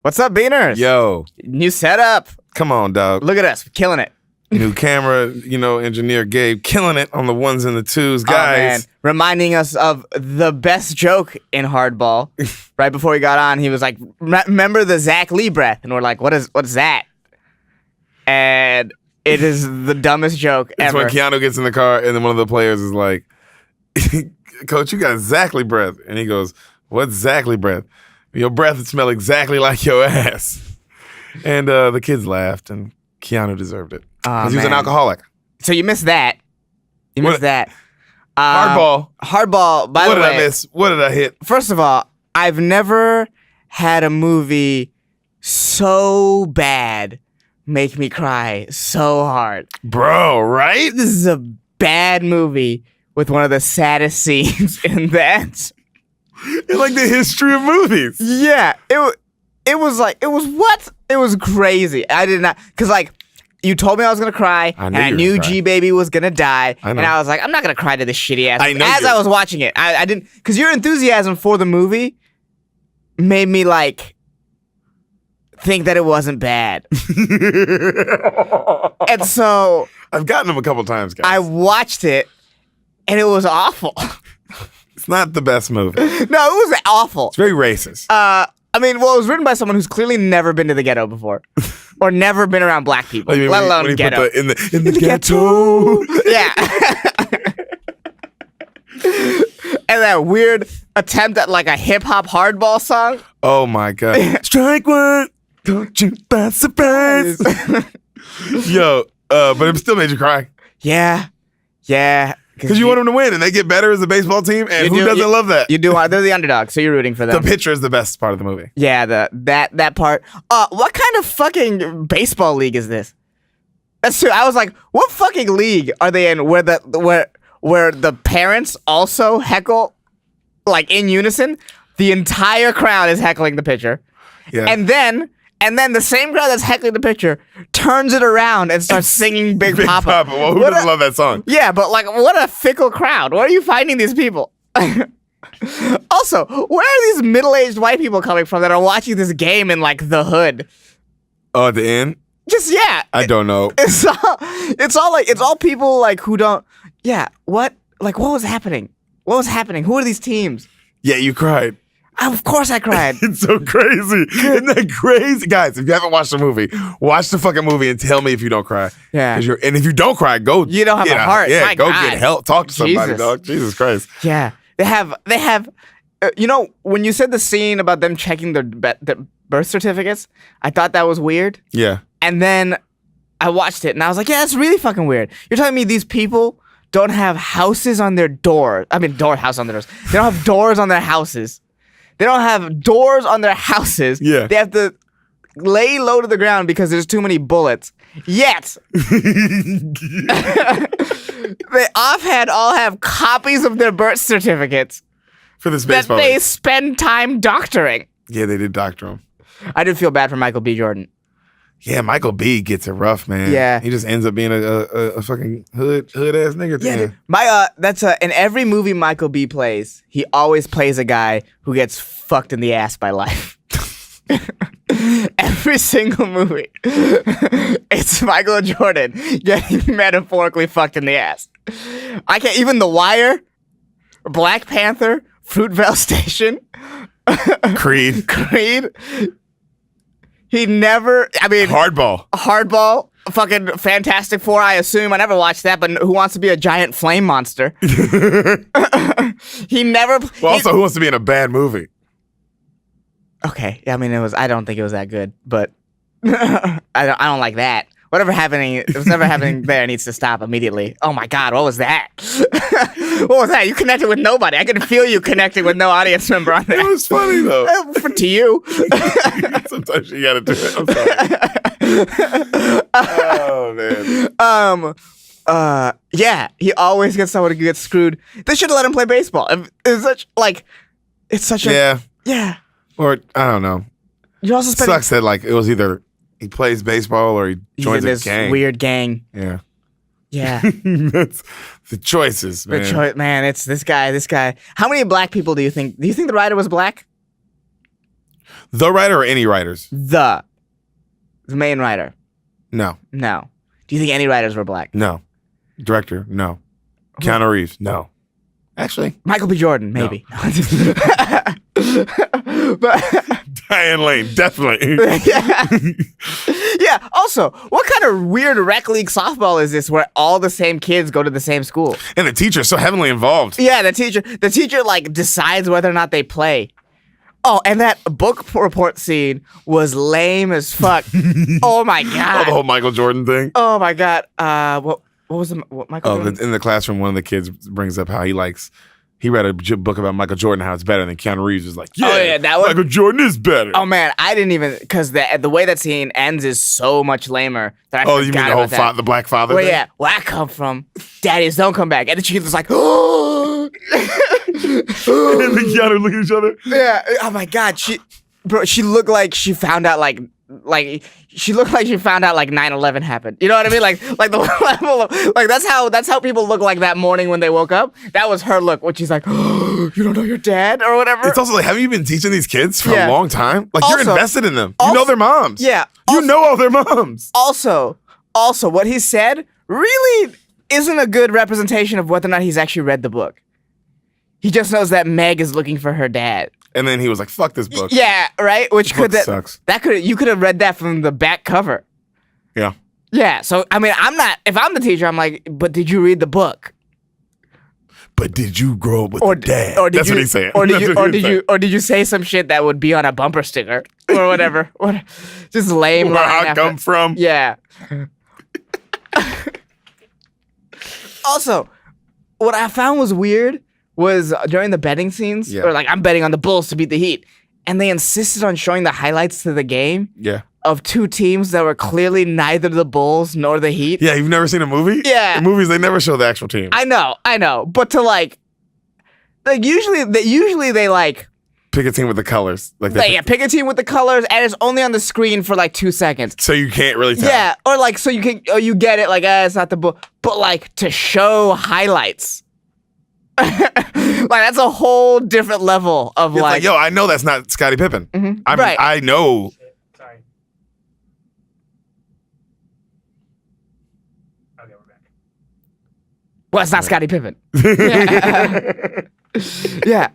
What's up, Beaners? Yo, New setup. come on, dog. Look at us. We're killing it. New camera, engineer Gabe killing it on the ones and the twos, Oh, man. guys. Reminding us of the best joke in Hardball. Right before he got on, he was like, remember the Zach Lee breath? And we're like, what's that? And it is the dumbest joke It's ever. when Keanu gets in the car and then one of the players is like, Coach, you got exactly breath. And he goes, what's exactly breath? Your breath would smell exactly like your ass. And the kids laughed and Keanu deserved it. Because he was an alcoholic. So you missed that. You missed that. Hardball. Hardball, by the way. What did I miss? What did I hit? First of all, I've never had a movie so bad make me cry so hard. Bro, right? This is a bad movie with one of the saddest scenes in that. In like the history of movies. Yeah, it was crazy. I did not, because like, you told me I was gonna cry, and I knew G Baby was gonna die, and I was like, I'm not gonna cry to this shitty ass. As I was watching it, I didn't, because your enthusiasm for the movie made me like think that it wasn't bad, and so I've gotten them a couple times, guys. I watched it, and it was awful. It's not the best movie. No, it was awful. It's very racist. I mean, it was written by someone who's clearly never been to the ghetto before, or never been around black people, let alone ghetto. In the ghetto. Yeah. And that weird attempt at like a hip hop hardball song. Oh my god! Strike one, don't you by surprise. Yo, but it still made you cry. Yeah. Because you want them to win, and they get better as a baseball team, and who doesn't love that? You do. They're the underdog, so you're rooting for them. The pitcher is the best part of the movie. Yeah, that part. What kind of fucking baseball league is this? That's true. I was like, what fucking league are they in where the parents also heckle, like in unison? The entire crowd is heckling the pitcher. Yeah. And then the same crowd that's heckling the pitcher turns it around and starts singing Big Papa. Well, who doesn't love that song? Yeah, but like, what a fickle crowd. Where are you finding these people? Also, where are these middle-aged white people coming from that are watching this game in like the hood? Oh, at the end? Just, yeah. I don't know. It's all people like who don't, yeah, what was happening? What was happening? Who are these teams? Yeah, you cried. Of course I cried. It's so crazy. Isn't that crazy? Guys, if you haven't watched the movie, watch the fucking movie and tell me if you don't cry. Yeah. And if you don't cry, go. You don't have a heart. Yeah, My go God. get help. Talk to somebody, Jesus. dog. Jesus Christ. Yeah. They have when you said the scene about them checking their birth certificates, I thought that was weird. Yeah. And then I watched it and I was like, yeah, that's really fucking weird. You're telling me these people don't have houses on their doors. I mean, house on their doors. They don't have doors on their houses. They don't have doors on their houses. Yeah. They have to lay low to the ground because there's too many bullets. Yet, they offhand all have copies of their birth certificates For this that baseball. they spend time doctoring. Yeah, they did doctor him. I did feel bad for Michael B. Jordan. Yeah, Michael B gets it rough, man. Yeah. He just ends up being a fucking hood ass nigga. Yeah, Dude. that's in every movie Michael B. plays, he always plays a guy who gets fucked in the ass by life. Every single movie, it's Michael Jordan getting metaphorically fucked in the ass. I can't even The Wire, Black Panther, Fruitvale Station, Creed. He never. I mean, Hardball. Fucking Fantastic Four, I assume. I never watched that, but Who Wants to Be a Giant Flame Monster? He never... Well, also, who wants to be in a bad movie? Okay, I mean, I don't think it was that good, but I don't like that. Whatever happening there needs to stop immediately. Oh my God, what was that? What was that? You connected with nobody. I could feel you connecting with no audience member on there. It was funny, though. To you. Sometimes you gotta do it. I'm sorry. Oh, man. Yeah, he always gets someone who gets screwed. They should have let him play baseball. It's such a... Yeah. Or, I don't know. You're also spending... Sucks that, like, it was either he plays baseball or he joins this gang. Weird gang. Yeah. Yeah. That's the choices, man. Man, it's this guy. How many black people do you think the writer was black? The writer or any writers? The main writer. No. No. Do you think any writers were black? No. Director? No. Keanu Reeves? No. Actually, Michael B. Jordan, maybe. No. But Diane Lane, definitely. Yeah. Also, what kind of weird rec league softball is this where all the same kids go to the same school? And the teacher's so heavily involved. Yeah, the teacher like decides whether or not they play. Oh, and that book report scene was lame as fuck. Oh my god. Oh, the whole Michael Jordan thing. Oh my god. What was what Michael Jordan? In the classroom, one of the kids brings up how he read a book about Michael Jordan, how it's better, and then Keanu Reeves was like, Michael Jordan is better. Oh man, I didn't even, because the way that scene ends is so much lamer that I you mean the whole the black father Well, thing? yeah, where I come from, daddies don't come back. And the kid's like, oh. And then Keanu look at each other. Yeah, oh my god, she looked like she found out like 9/11 happened. You know what I mean? Like the level of like that's how people look like that morning when they woke up. That was her look when she's like, oh, you don't know your dad or whatever. It's also like, haven't you been teaching these kids for a long time? Like you're invested in them. You know their moms. Yeah. You know all their moms. Also, what he said really isn't a good representation of whether or not he's actually read the book. He just knows that Meg is looking for her dad. And then he was like, fuck this book. Yeah, right? Which sucks. You could have read that from the back cover. Yeah. Yeah, so I mean, if I'm the teacher, I'm like, but did you read the book? But did you grow up with a dad? That's what he's saying. Or did you say some shit that would be on a bumper sticker or whatever? Just lame. Where I come from. Yeah. Also, what I found was weird was during the betting scenes, or like I'm betting on the Bulls to beat the Heat, and they insisted on showing the highlights to the game of two teams that were clearly neither the Bulls nor the Heat. Yeah, you've never seen a movie? Yeah. In movies, they never show the actual team. I know. But to like usually they like pick a team with the colors. Pick a team with the colors, and it's only on the screen for like 2 seconds. So you can't really tell. Yeah, or like so you can, you get it, like it's not the Bull, but like to show highlights. Like that's a whole different level of it's like, yo, I know that's not Scottie Pippen. Mm-hmm. I know. Sorry. Okay, we're back. Well, it's not Scottie Pippen. Yeah.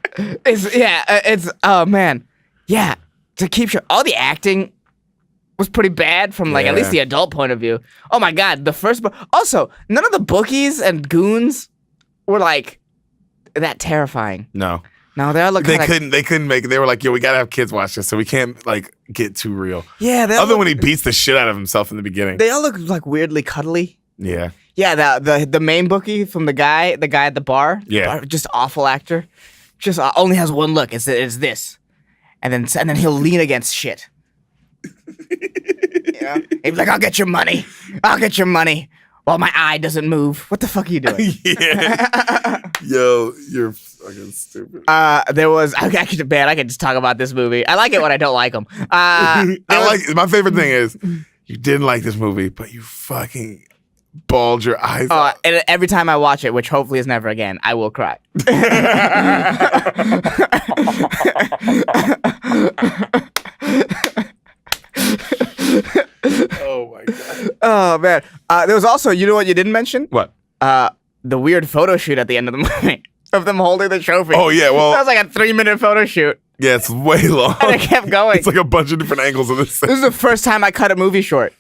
It's oh man. Yeah. To keep sure, all the acting was pretty bad from like at least the adult point of view. Oh my god, the first also, none of the bookies and goons were like that terrifying. No, they all look. They couldn't make it. They were like, yo, we gotta have kids watch this, so we can't like get too real. Yeah, other than when he beats the shit out of himself in the beginning. They all look like weirdly cuddly. Yeah. Yeah, the main bookie from the guy at the bar. Yeah. Just awful actor. Just only has one look. It's this, and then he'll lean against shit. Yeah. He'll be like, I'll get your money. While my eye doesn't move. What the fuck are you doing? Yeah. Yo, you're fucking stupid. There was actually bad. I can just talk about this movie. I like it when I don't like them. My favorite thing is you didn't like this movie, but you fucking bawled your eyes out. And every time I watch it, which hopefully is never again, I will cry. Oh my god. Oh man. There was also, you know what you didn't mention? What? The weird photo shoot at the end of the movie of them holding the trophy. Oh yeah, well, that was like a 3-minute photo shoot. Yeah, it's way long. And it kept going. It's like a bunch of different angles of this thing. This is the first time I cut a movie short.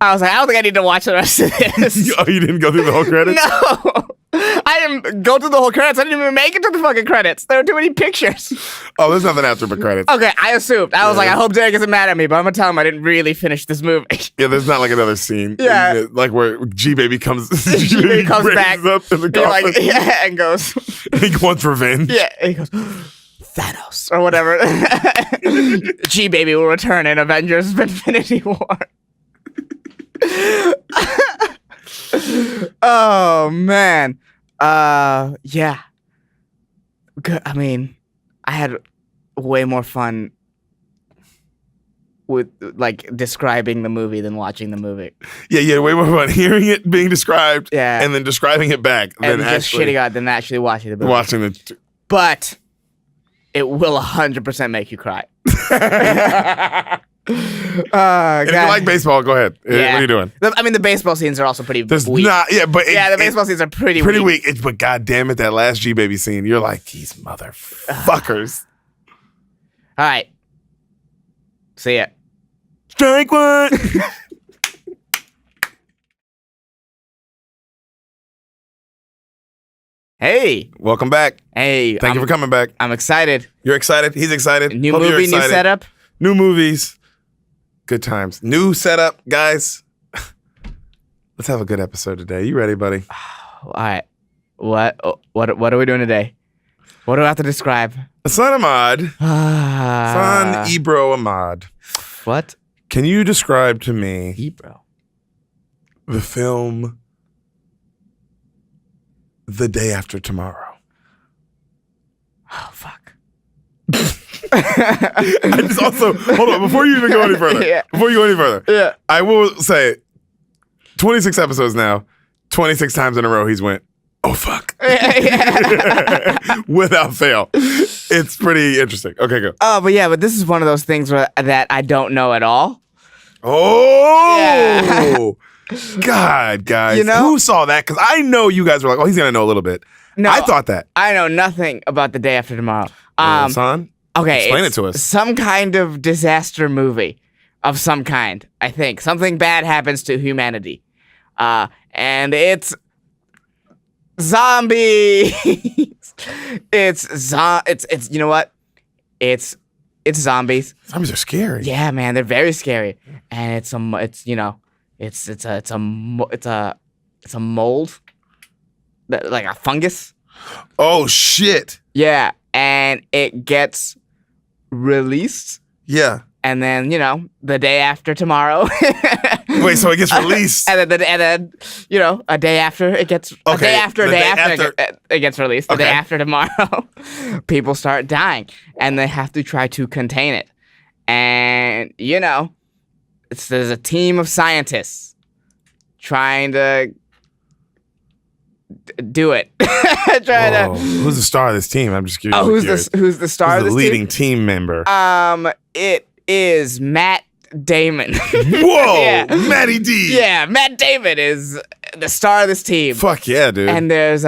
I was like, I don't think I need to watch the rest of this. Oh, you didn't go through the whole credits? No. I didn't go through the whole credits. I didn't even make it to the fucking credits. There were too many pictures. Oh, there's nothing after but credits. Okay, I assumed. I was like, I hope Deric isn't mad at me, but I'm gonna tell him I didn't really finish this movie. Yeah, there's not like another scene. Yeah. Like where G-Baby comes G-Baby comes back up in the like, and goes. He wants revenge. Yeah, and he goes, Thanos, or whatever. G-Baby will return in Avengers Infinity War. Oh man. Yeah. Good. I mean, I had way more fun with like describing the movie than watching the movie. Yeah, way more fun hearing it being described, and then describing it back, and just shitting out than actually watching the movie. Watching it, but it will 100% make you cry. If you like baseball, go ahead. Yeah. What are you doing? I mean, the baseball scenes are also pretty There's weak. the baseball scenes are pretty weak. But God damn it, that last G-Baby scene, you're like, these motherfuckers. All right. See ya. Strike one. Hey. Welcome back. Hey. Thank you for coming back. I'm excited. You're excited. He's excited. New movie, new setup. New movies. Good times. New setup, guys. Let's have a good episode today. You ready, buddy? All right. What are we doing today? What do I have to describe? Ehsan Ahmad. Ehsan Ebro Ahmad. What? Can you describe to me Ebro. The film The Day After Tomorrow? Oh, fuck. I just also, hold on, before you even go any further, yeah. I will say 26 episodes now, 26 times in a row he's went, oh, fuck. Without fail. It's pretty interesting. Okay, go. Oh, but this is one of those things that I don't know at all. Oh! Yeah. God, guys. You know? Who saw that? Because I know you guys were like, oh, he's going to know a little bit. No, I thought that. I know nothing about The Day After Tomorrow. Son? Okay. Explain it to us. Some kind of disaster movie of some kind, I think. Something bad happens to humanity. And it's zombies. It's you know what? It's zombies. Zombies are scary. Yeah, man, they're very scary. And it's a mold, like a fungus. Oh shit. Yeah, and it gets released. Yeah. And then, the day after tomorrow. Wait, so it gets released. And then, a day after it gets a day after it gets released. The day after tomorrow, people start dying, and they have to try to contain it. And there's a team of scientists trying to do it. Who's the star of this team? I'm just curious. Oh, who's the star of this team? The leading team member. It is Matt Damon. Whoa, yeah. Matty D. Yeah, Matt Damon is the star of this team. Fuck yeah, dude. And there's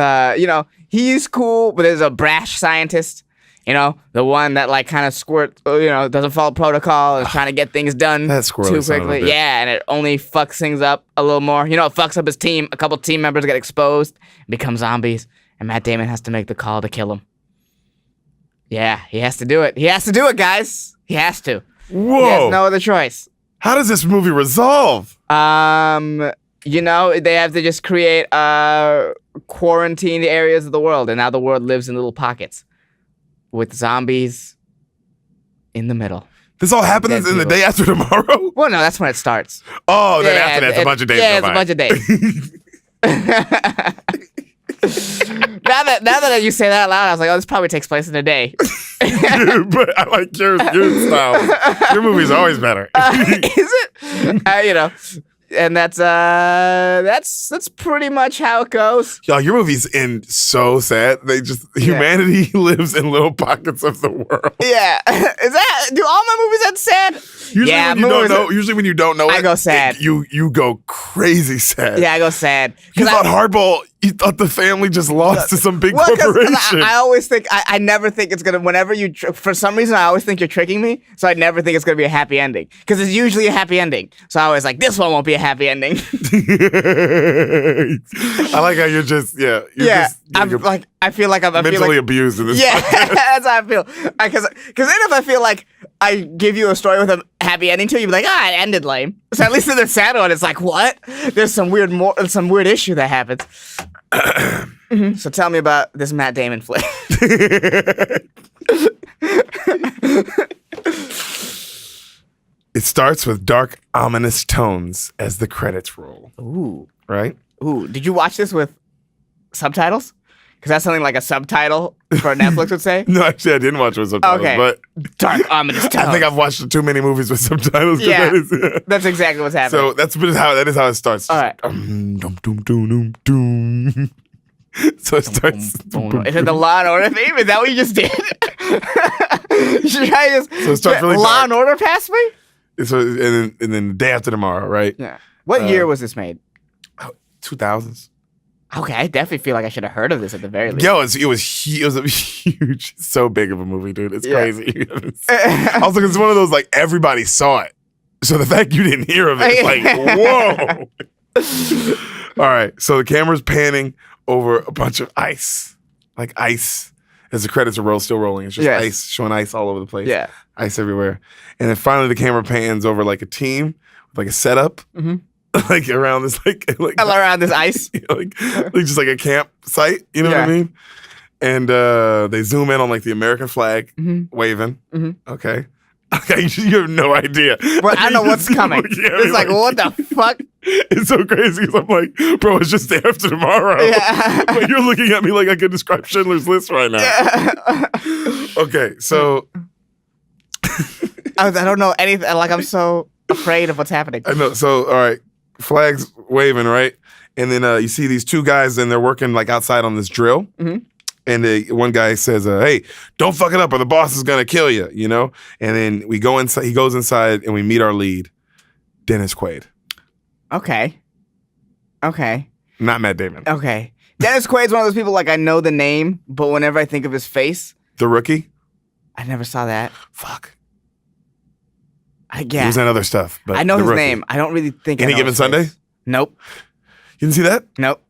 he's cool, but there's a brash scientist. The one that kind of squirts, doesn't follow protocol and is trying to get things done too quickly. Yeah, and it only fucks things up a little more. It fucks up his team. A couple team members get exposed, become zombies, and Matt Damon has to make the call to kill him. Yeah, he has to do it. He has to do it, guys. He has to. Whoa. He has no other choice. How does this movie resolve? They have to just create quarantined areas of the world, and now the world lives in little pockets with zombies in the middle. This all happens in the day after tomorrow? Well, no, that's when it starts. Oh, then after that, it's a bunch of days. Yeah, it's a bunch of days. Now that you say that out loud, I was like, oh, this probably takes place in a day. But I like your style. Your movie's always better. Is it? And that's pretty much how it goes. Y'all, your movie's end so sad. Humanity lives in little pockets of the world. Yeah. Do all my movies end sad? Usually when you don't know it, I go sad. You go crazy sad. Yeah, I go sad. You thought Hardball, you thought the family just lost to some big corporation. I always think, I never think it's going to, for some reason, I always think you're tricking me, so I never think it's going to be a happy ending. Because it's usually a happy ending. So I was like, this one won't be a happy ending. I like how you're just, I feel like I'm mentally abused in this podcast. That's how I feel. Because then if I feel like I give you a story with a happy ending to it, you'd be like, it ended lame. So at least in the sad one, it's like, what? There's some weird issue that happens. So tell me about this Matt Damon flick. It starts with dark, ominous tones as the credits roll. Ooh. Right? Ooh. Did you watch this with subtitles? Because that's something like a subtitle for Netflix would say. No, actually, I didn't watch it with subtitles. Okay. But dark, ominous tones. I think I've watched too many movies with subtitles. Yeah. That's exactly what's happening. So that is how it starts. All right. So it starts. Is it the Law and Order theme? Is that what you just did? Should I just So it starts really Law dark. and Order past me? So and then the day after tomorrow, right? Yeah. What year was this made? 2000s. Okay, I definitely feel like I should have heard of this at the very least. Yo, it was a huge, so big of a movie, dude. It's Yeah. crazy. Also, it's one of those like everybody saw it, so the fact you didn't hear of it, is like whoa. All right, so the camera's panning over a bunch of ice, like ice. As the credits are still rolling, it's just ice, showing ice all over the place. Yeah, ice everywhere, and then finally the camera pans over like a team, with like a setup. Mm-hmm. Like around this, like around this ice, like just like a campsite, you know what I mean? And they zoom in on like the American flag waving. Mm-hmm. Okay, you have no idea. Well, I don't know what's coming. It's like, what the fuck? It's so crazy because I'm like, bro, it's just day after tomorrow. Yeah. Like you're looking at me like I could describe Schindler's List right now. Yeah. Okay, so I don't know anything. Like I'm so afraid of what's happening. I know. So all right. Flags waving, right? And then you see these two guys, and they're working like outside on this drill. Mm-hmm. And one guy says, "Hey, don't fuck it up, or the boss is gonna kill you," you know. And then we go inside. He goes inside, and we meet our lead, Dennis Quaid. Okay. Not Matt Damon. Okay. Dennis Quaid's one of those people like I know the name, but whenever I think of his face, The Rookie. I never saw that. Fuck. Yeah. He was in other stuff, but I know his Rookie. name. I don't really think. Any Given Sunday? Nope. You didn't see that? Nope.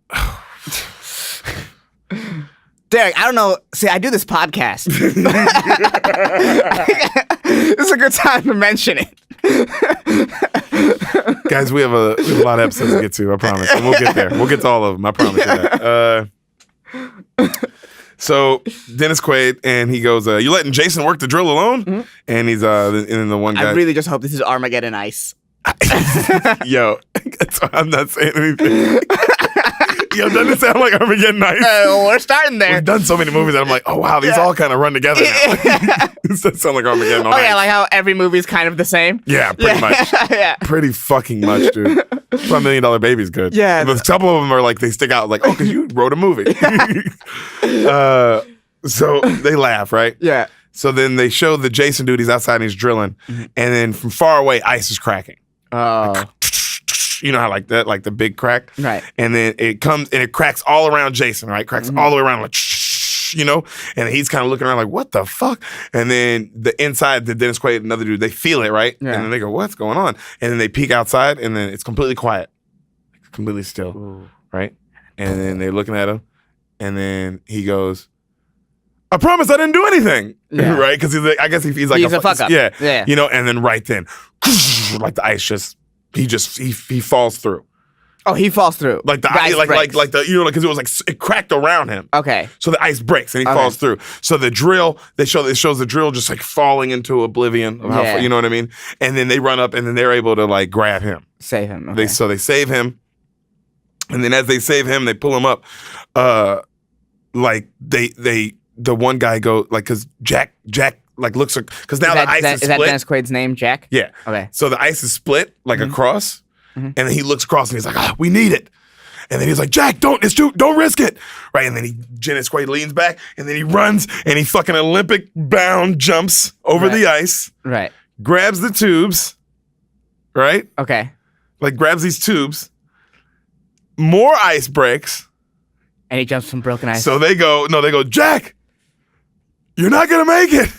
Deric, I don't know. See, I do this podcast. This is a good time to mention it. Guys, we have a lot of episodes to get to, I promise. And we'll get there. We'll get to all of them, I promise you that. So Dennis Quaid, and he goes, "You letting Jason work the drill alone?" Mm-hmm. And he's and then the one guy. I really just hope this is Armageddon Ice. Yo, I'm not saying anything. Yo, doesn't it sound like Armageddon Ice? We're starting there. We've done so many movies that I'm like, oh wow, these all kind of run together now. This does sound like Armageddon. Oh yeah, like how every movie's kind of the same. Yeah, pretty much. Yeah, pretty fucking much, dude. That's why $1 Million Baby's good. Yeah, but a couple of them are like they stick out, like, oh, because you wrote a movie. So they laugh, right? Yeah. So then they show the Jason dude, he's outside and he's drilling, and then from far away, ice is cracking. Oh. Like, you know how like that, like the big crack? Right. And then it comes and it cracks all around Jason, right? Cracks all the way around, like, you know? And he's kind of looking around like, what the fuck? And then the inside, the Dennis Quaid, another dude, they feel it, right? Yeah. And then they go, what's going on? And then they peek outside and then it's completely quiet. Completely still, Ooh. Right? And then they're looking at him and then he goes, I promise I didn't do anything. Yeah. Right? Because he's like, I guess he's like he's a fuck up. Yeah. You know, and then right then, like the ice he falls through. Oh, he falls through. Like the ice, like the, you know, like because it was like it cracked around him. Okay. So the ice breaks and he falls through. So the drill, it shows the drill just like falling into oblivion of how far, you know what I mean? And then they run up and then they're able to like grab him. Save him. Okay. They save him. And then as they save him, they pull him up. Like the one guy go like because Jack like looks because now the ice is split. Is that Dennis Quaid's name, Jack? Yeah. Okay. So the ice is split like across, and then he looks across and he's like, we need it. And then he's like, Jack, don't risk it. Right. And then Dennis Quaid leans back and then he runs and he fucking Olympic bound jumps over the ice. Right. Grabs the tubes. Right. Okay. Like grabs these tubes. More ice breaks. And he jumps from broken ice. So they go, Jack, you're not going to make it.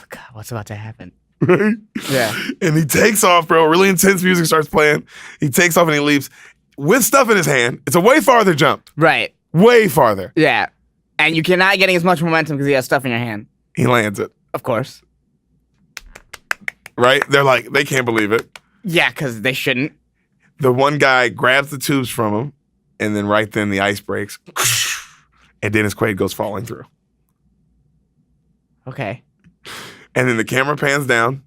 God, what's about to happen? Right? Yeah. And he takes off, bro. Really intense music starts playing. He takes off and he leaves with stuff in his hand. It's a way farther jump. Right. Way farther. Yeah. And you cannot getting as much momentum because he has stuff in your hand. He lands it. Of course. Right? They're like, they can't believe it. Yeah, because they shouldn't. The one guy grabs the tubes from him, and then right then the ice breaks, and Dennis Quaid goes falling through. Okay. And then the camera pans down,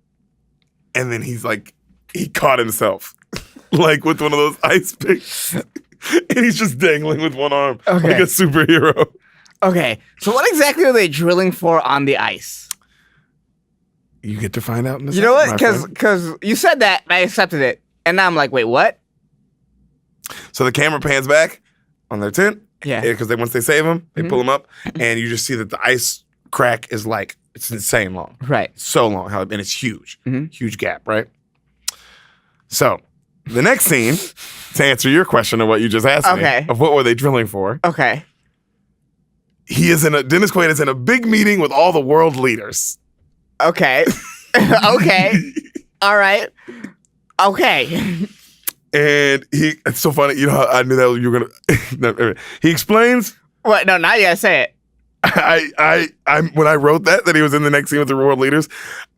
and then he's like, he caught himself, like with one of those ice picks, and he's just dangling with one arm, like a superhero. Okay, so what exactly are they drilling for on the ice? You get to find out in a second. You know what? Because you said that, and I accepted it, and now I'm like, wait, what? So the camera pans back on their tent. Yeah. Because once they save him, they pull him up, and you just see that the ice crack is like It's insane long. Right. So long. And it's huge. Huge gap, right? So the next scene, to answer your question of what you just asked me, of what were they drilling for? Okay. Dennis Quaid is in a big meeting with all the world leaders. Okay. Okay. All right. Okay. And it's so funny. You know how I knew that you were gonna. He explains. What? No, now you gotta say it. When I wrote that he was in the next scene with the world leaders,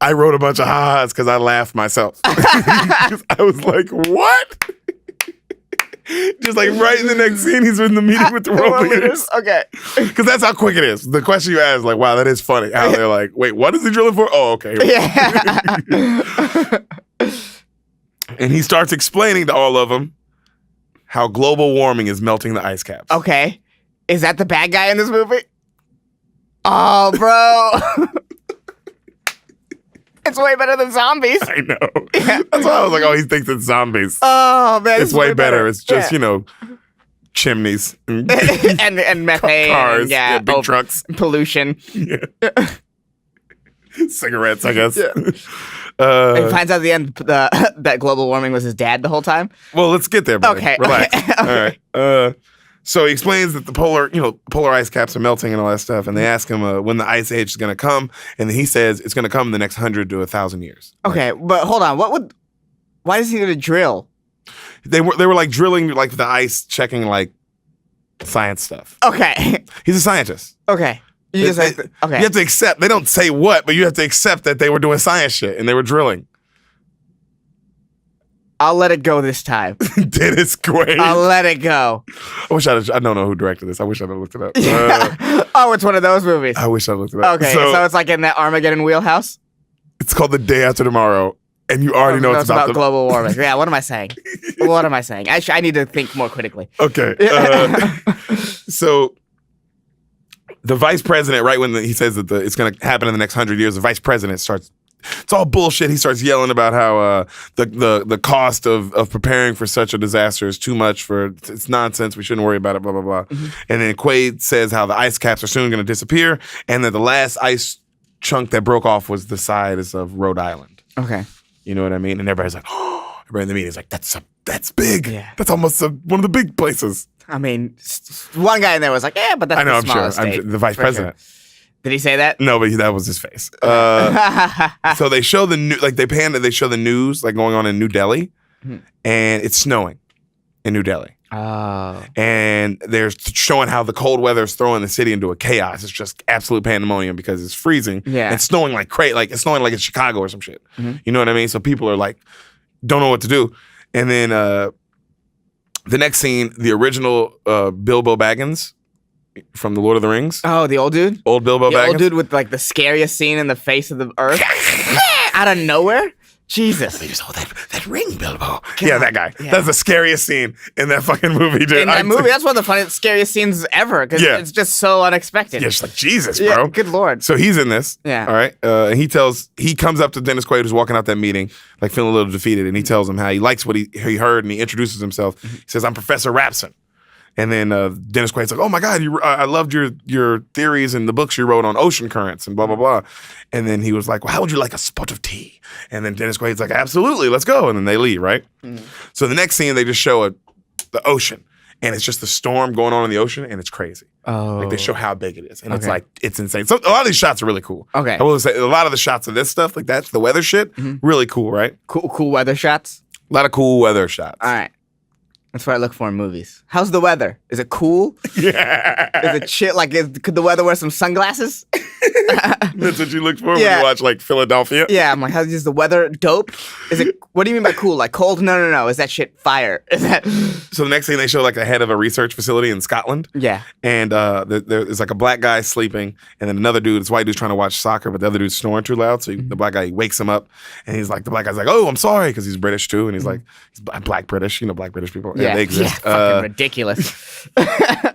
I wrote a bunch of ha-has because I laughed myself. I was like, what? Just like right in the next scene, he's in the meeting with the world leaders. Okay. Because that's how quick it is. The question you asked, like, wow, that is funny. How they're like, wait, what is he drilling for? Oh, okay. Yeah. And he starts explaining to all of them how global warming is melting the ice caps. Okay. Is that the bad guy in this movie? Oh, bro. It's way better than zombies. I know. Yeah. That's why I was like, oh, he thinks it's zombies. Oh, man. It's way better. It's just, chimneys. and methane. Cars. Big trucks. Pollution. Yeah. Cigarettes, I guess. Yeah. He finds out at the end that global warming was his dad the whole time. Well, let's get there, buddy. Okay. Relax. Okay. All right. So he explains that the polar ice caps are melting and all that stuff, and they ask him when the ice age is going to come, and then he says it's going to come in the next 100 to 1,000 years. Okay, but hold on. Why does he need a drill? They were like drilling like the ice, checking like science stuff. Okay. He's a scientist. Okay. You have to accept. They don't say what, but you have to accept that they were doing science shit and they were drilling. I'll let it go this time. Dennis Quaid. I'll let it go. I don't know who directed this. I wish I'd have looked it up. Oh, it's one of those movies. I wish I looked it up. Okay, so it's like in that Armageddon wheelhouse? It's called The Day After Tomorrow, and you already know it's about global warming. Yeah, what am I saying? I need to think more critically. Okay. So the vice president, right when he says that it's going to happen in the next 100 years, the vice president starts. It's all bullshit. He starts yelling about how the cost of preparing for such a disaster is too much it's nonsense. We shouldn't worry about it, blah, blah, blah. Mm-hmm. And then Quaid says how the ice caps are soon going to disappear and that the last ice chunk that broke off was the size of Rhode Island. Okay. You know what I mean? And everybody's like, oh, everybody in the meeting is like, that's big. Yeah. That's almost one of the big places. I mean, one guy in there was like, yeah, but that's the smallest state. I'm sure. The vice president. Sure. Did he say that? No, but that was his face. So they show they show the news like going on in New Delhi, and it's snowing in New Delhi. Oh. And they're showing how the cold weather is throwing the city into a chaos. It's just absolute pandemonium because it's freezing. Yeah. And snowing like crazy. Like it's snowing like in Chicago or some shit. Mm-hmm. You know what I mean? So people are like, don't know what to do. And then the next scene, the original Bilbo Baggins from The Lord of the Rings. Oh, the old dude? Old Bilbo Baggins? The old dude with like the scariest scene in the face of the earth. Out of nowhere? Jesus. That ring, Bilbo. God. Yeah, that guy. Yeah. That's the scariest scene in that fucking movie, dude. In that movie, that's one of the funniest, scariest scenes ever because it's just so unexpected. Yeah, it's like, Jesus, bro. Yeah, good Lord. So he's in this. Yeah. All right. And he comes up to Dennis Quaid, who's walking out that meeting, like feeling a little defeated, and he tells him how he likes what he heard, and he introduces himself. He says, I'm Professor Rapson. And then Dennis Quaid's like, oh my God, I loved your theories and the books you wrote on ocean currents and blah, blah, blah. And then he was like, well, how would you like a spot of tea? And then Dennis Quaid's like, absolutely, let's go. And then they leave, right? Mm-hmm. So the next scene, they just show the ocean. And it's just the storm going on in the ocean, and it's crazy. Oh. Like they show how big it is. And it's like, it's insane. So a lot of these shots are really cool. Okay. I will say, a lot of the shots of this stuff, like that's the weather shit, really cool, right? Cool weather shots? A lot of cool weather shots. All right. That's what I look for in movies. How's the weather? Is it cool? Yeah. Is it chill? Like, could the weather wear some sunglasses? That's what you look for when you watch, like, Philadelphia? Yeah, I'm like, is the weather dope? Is it? What do you mean by cool? Like, cold? No. Is that shit fire? Is that... So the next thing they show, like, the head of a research facility in Scotland. Yeah. And there's, like, a black guy sleeping, and then another dude, this white dude's trying to watch soccer, but the other dude's snoring too loud, so the black guy wakes him up, and he's like, the black guy's like, oh, I'm sorry, because he's British, too, and he's like, he's black British, black British people. Yeah, they exist. Fucking ridiculous.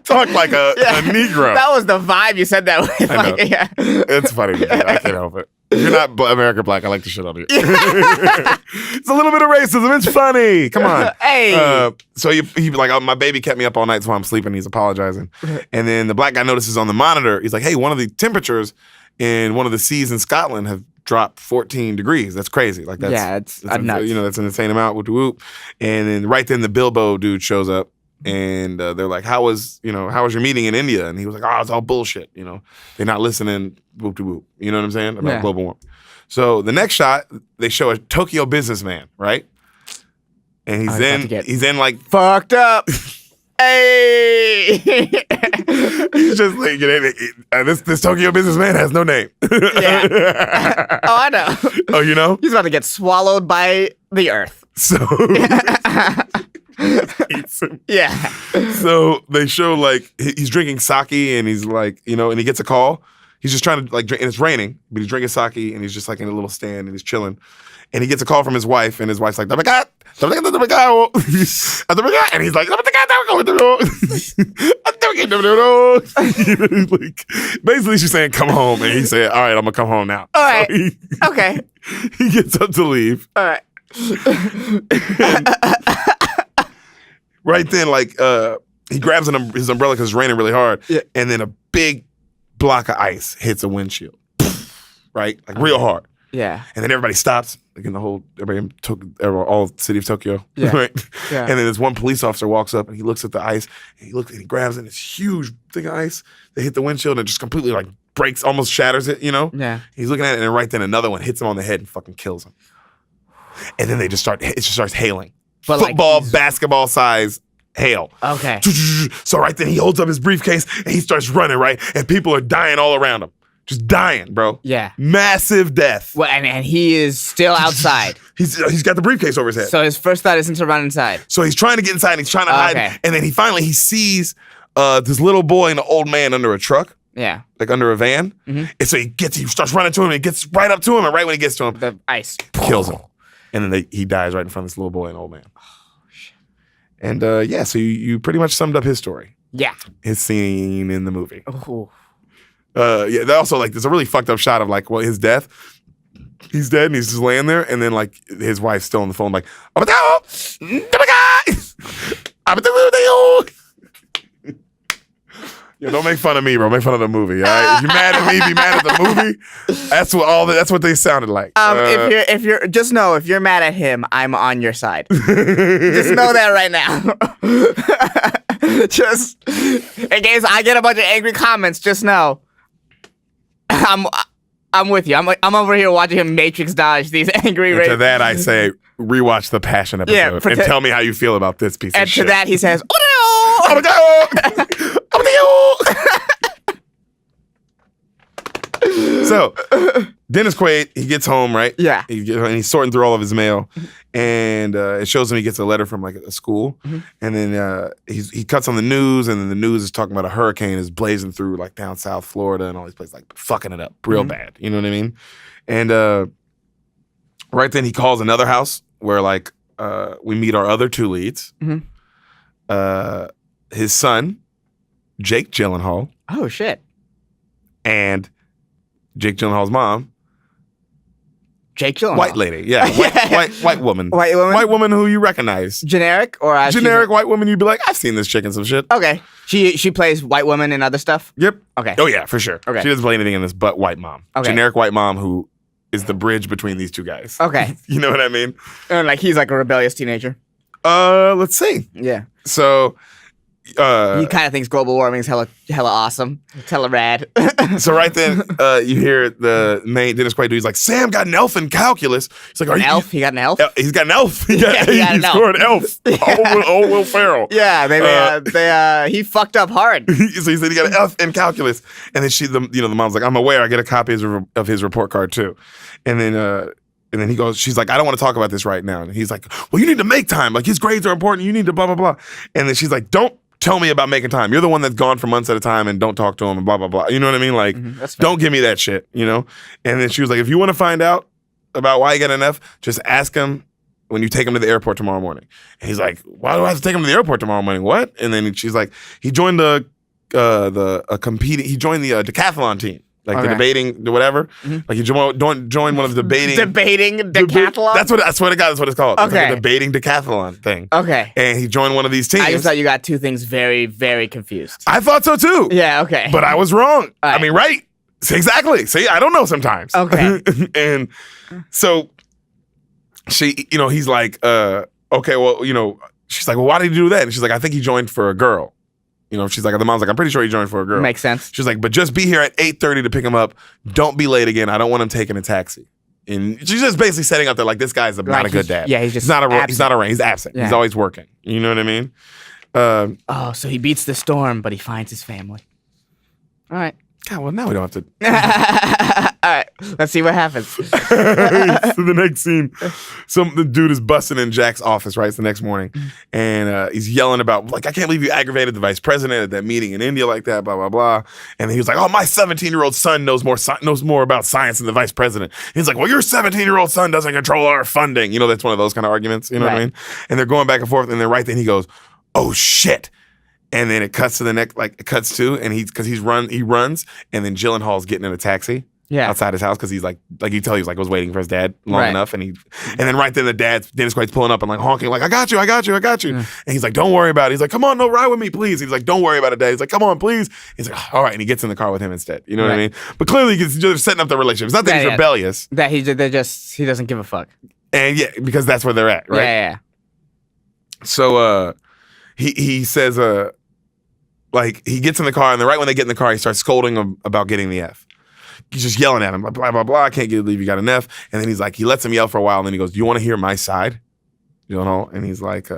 Talk like a Negro. That was the vibe you said that with. I know. It's funny to me. I can't help it. If you're not American black, I like to shit on you. It's a little bit of racism. It's funny. Come on. Hey. So he like, oh, my baby kept me up all night, so I'm sleeping. He's apologizing. And then the black guy notices on the monitor, he's like, hey, one of the temperatures in one of the seas in Scotland have dropped 14 degrees. That's crazy. Like that's it's nuts. That's an insane amount. Whoop whoop. And then right then the Bilbo dude shows up, and they're like, how was your meeting in India? And he was like, oh, it's all bullshit. They're not listening. Whoop whoop. You know what I'm saying about global warming. So the next shot, they show a Tokyo businessman, right? And he's in like fucked up. Hey, he's just like this Tokyo businessman has no name. Yeah. Oh, I know. Oh, you know? He's about to get swallowed by the earth. So yeah. So they show like he's drinking sake, and he's like, and he gets a call. He's just trying to like drink, and it's raining, but he's drinking sake, and he's just like in a little stand, and he's chilling. And he gets a call from his wife, and his wife's like, and he's like, basically she's saying, come home. And he said, all right, I'm gonna come home now. All right. Okay. He gets up to leave. All right. Right then, like, he grabs his umbrella because it's raining really hard. Yeah. And then a big block of ice hits a windshield. Right? Like real hard. Yeah. And then everybody stops, like in all the city of Tokyo. Yeah. Right? Yeah. And then this one police officer walks up, and he looks at the ice, and he grabs it, and it's huge thing of ice. They hit the windshield, and it just completely like breaks, almost shatters it, Yeah. He's looking at it, and then right then another one hits him on the head and fucking kills him. And then it just starts hailing. But football, basketball size hail. Okay. So right then he holds up his briefcase, and he starts running, right? And people are dying all around him. Just dying, bro. Yeah. Massive death. Well, and he is still outside. He's got the briefcase over his head. So his first thought isn't to run inside. So he's trying to get inside, and he's trying to hide. Okay. And then he finally sees this little boy and an old man under a truck. Yeah. Like under a van. Mm-hmm. And so he starts running to him, and he gets right up to him, and right when he gets to him, the ice kills him. And then he dies right in front of this little boy and old man. Oh, shit. And so you pretty much summed up his story. Yeah. His scene in the movie. Oh. Yeah, they also like there's a really fucked up shot of like his death. He's dead and he's just laying there, and then like his wife's still on the phone like, Yo, don't make fun of me, bro. Make fun of the movie. All right? If you're mad at me, be mad at the movie. That's what they sounded like. If you're just know if you're mad at him, I'm on your side. Just know that right now. Just in case I get a bunch of angry comments, just know I'm with you. I'm over here watching him Matrix dodge these angry. To that I say, rewatch the Passion episode and tell me how you feel about this piece of shit. And to that he says, So, Dennis Quaid, he gets home, right? Yeah. And he's sorting through all of his mail, and it shows him he gets a letter from like a school, and then he cuts on the news, and then the news is talking about a hurricane is blazing through like down South Florida and all these places, like fucking it up real bad. You know what I mean? And right then he calls another house where like we meet our other two leads. His son, Jake Gyllenhaal. Oh shit. And Jake Gyllenhaal's mom. Jake Gyllenhaal. White lady, yeah. White woman. White woman? White woman who you recognize. Generic or generic white woman, you'd be like, I've seen this chick in some shit. Okay. She plays white woman in other stuff? Yep. Okay. Oh yeah, for sure. Okay. She doesn't play anything in this but white mom. Okay. Generic white mom who is the bridge between these two guys. Okay. You know what I mean? And like he's like a rebellious teenager. Let's see. Yeah. So he kind of thinks global warming is hella awesome. It's hella rad. So right then, you hear the main Dennis Quaid dude. He's like, Sam got an elf in calculus. He's like, elf? He got an elf? He's got an elf. He scored an elf. Old Will Ferrell. Yeah, he fucked up hard. So he said he got an elf in calculus. And then the mom's like, I'm aware. I get a copy of his report card too. And then he goes, she's like, I don't want to talk about this right now. And he's like, well, you need to make time. Like, his grades are important. You need to blah, blah, blah. And then she's like, don't tell me about making time. You're the one that's gone for months at a time and don't talk to him and blah, blah, blah. You know what I mean? Like, don't give me that shit, you know? And then she was like, if you want to find out about why you got an F, just ask him when you take him to the airport tomorrow morning. And he's like, why do I have to take him to the airport tomorrow morning? What? And then she's like, he joined the decathlon team. Like the debating, the whatever. Like you join one of the debating. Debating decathlon? I swear to God, that's what it's called. Okay. It's like a debating decathlon thing. Okay. And he joined one of these teams. I just thought you got two things very, very confused. I thought so too. Yeah, okay. But I was wrong. Right. I mean, right. Exactly. See, I don't know sometimes. Okay. And so he's like, okay, well, she's like, well, why did he do that? And she's like, I think he joined for a girl. She's like, the mom's like, I'm pretty sure he joined for a girl. Makes sense. She's like, but just be here at 8:30 to pick him up. Don't be late again. I don't want him taking a taxi. And she's just basically setting up there like, this guy's not a good dad. Yeah, he's just he's not around. He's absent. Yeah. He's always working. You know what I mean? So he beats the storm, but he finds his family. All right. God, well, now we don't have to. All right, let's see what happens. So the next scene, the dude is busting in Jack's office, right? It's the next morning. And he's yelling about, like, I can't believe you aggravated the vice president at that meeting in India like that, blah, blah, blah. And then he was like, oh, my 17-year-old son knows more about science than the vice president. And he's like, well, your 17-year-old son doesn't control our funding. That's one of those kind of arguments, you know what I mean? And they're going back and forth, and then right then he goes, oh, shit. And then it cuts to the next, like, it cuts to, and he runs, and then Gyllenhaal's getting in a taxi outside his house because he's like you tell, he was waiting for his dad long enough, and then right then the Dennis Quaid's pulling up and like honking, like, I got you. And he's like, don't worry about it. He's like, come on, no, ride with me, please. He's like, don't worry about it, Dad. He's like, come on, please. He's like, all right, and he gets in the car with him instead. You know what I mean? But clearly they're setting up the relationship. It's not that he's rebellious. That he doesn't give a fuck. And yeah, because that's where they're at, right? Yeah. So he says like, he gets in the car, and then right when they get in the car, he starts scolding him about getting the F. He's just yelling at him, blah, blah, blah, I can't believe you got an F. And then he's like, he lets him yell for a while, and then he goes, do you want to hear my side? And he's like,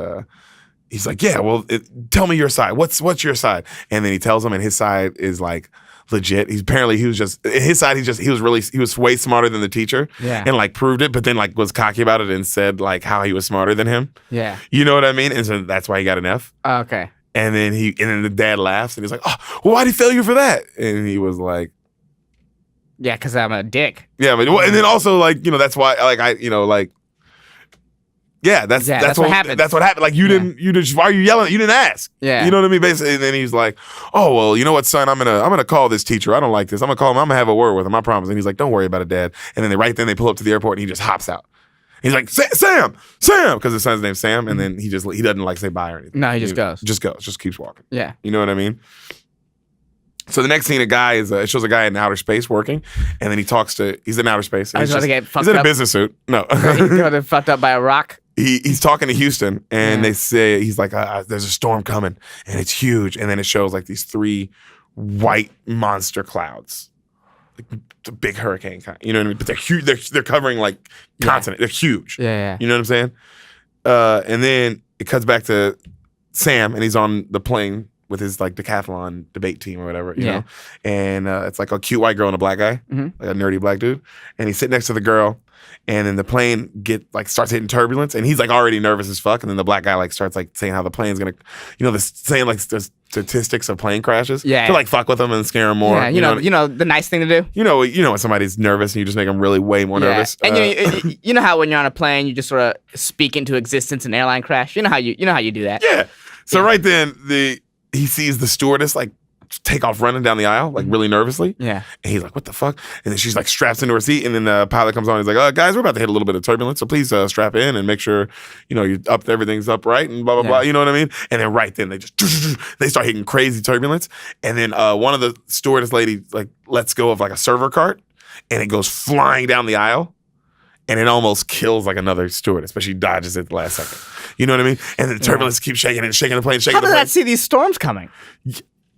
yeah, well, tell me your side. What's your side? And then he tells him, and his side is like legit. He was way smarter than the teacher, and like proved it, but then like was cocky about it and said like how he was smarter than him. Yeah. You know what I mean? And so that's why he got an F. Okay. And then the dad laughs, and he's like, oh, well, why'd he fail you for that? And he was like, yeah, because I'm a dick. Yeah, but and then also like, that's why that's what happened. That's what happened. Like why are you yelling? You didn't ask. Yeah. You know what I mean? Basically, and then he's like, oh, well, you know what, son, I'm gonna call this teacher. I don't like this. I'm gonna call him. I'm gonna have a word with him. I promise. And he's like, don't worry about it, Dad. And then they pull up to the airport, and he just hops out. He's like, Sam, because his son's name's Sam, and then he doesn't like say bye or anything. No, he just goes. Just keeps walking. Yeah. You know what I mean? So the next scene, it shows a guy in outer space working, and then he's in outer space. He's in a business suit. No. He got fucked up by a rock. He's talking to Houston, and they say, he's like, there's a storm coming, and it's huge. And then it shows like these 3 white monster clouds. It's a big hurricane, you know what I mean? But they're huge. They're covering like continent. They're huge. Yeah. You know what I'm saying? And then it cuts back to Sam, and he's on the plane with his like decathlon debate team or whatever, you know? And it's like a cute white girl and a black guy, like a nerdy black dude. And he's sitting next to the girl, and then the plane starts hitting turbulence, and he's like already nervous as fuck. And then the black guy like starts like saying how the plane's gonna, saying like the statistics of plane crashes to like fuck with them and scare them more. Yeah, you know the nice thing to do. You know when somebody's nervous and you just make them really way more nervous. And you know how when you're on a plane you just sort of speak into existence an airline crash. You know how you do that. Yeah. So right then he sees the stewardess like take off running down the aisle, like really nervously. Yeah. And he's like, what the fuck? And then she's like straps into her seat, and then the pilot comes on and he's like, guys, we're about to hit a little bit of turbulence, so please strap in and make sure, everything's upright and blah, blah, blah. You know what I mean? And then right then they start hitting crazy turbulence. And then one of the stewardess lady like lets go of like a server cart, and it goes flying down the aisle. And it almost kills like another stewardess, but she dodges it the last second. You know what I mean? And then the turbulence keeps shaking and shaking the plane, shaking the plane. How does that see these storms coming?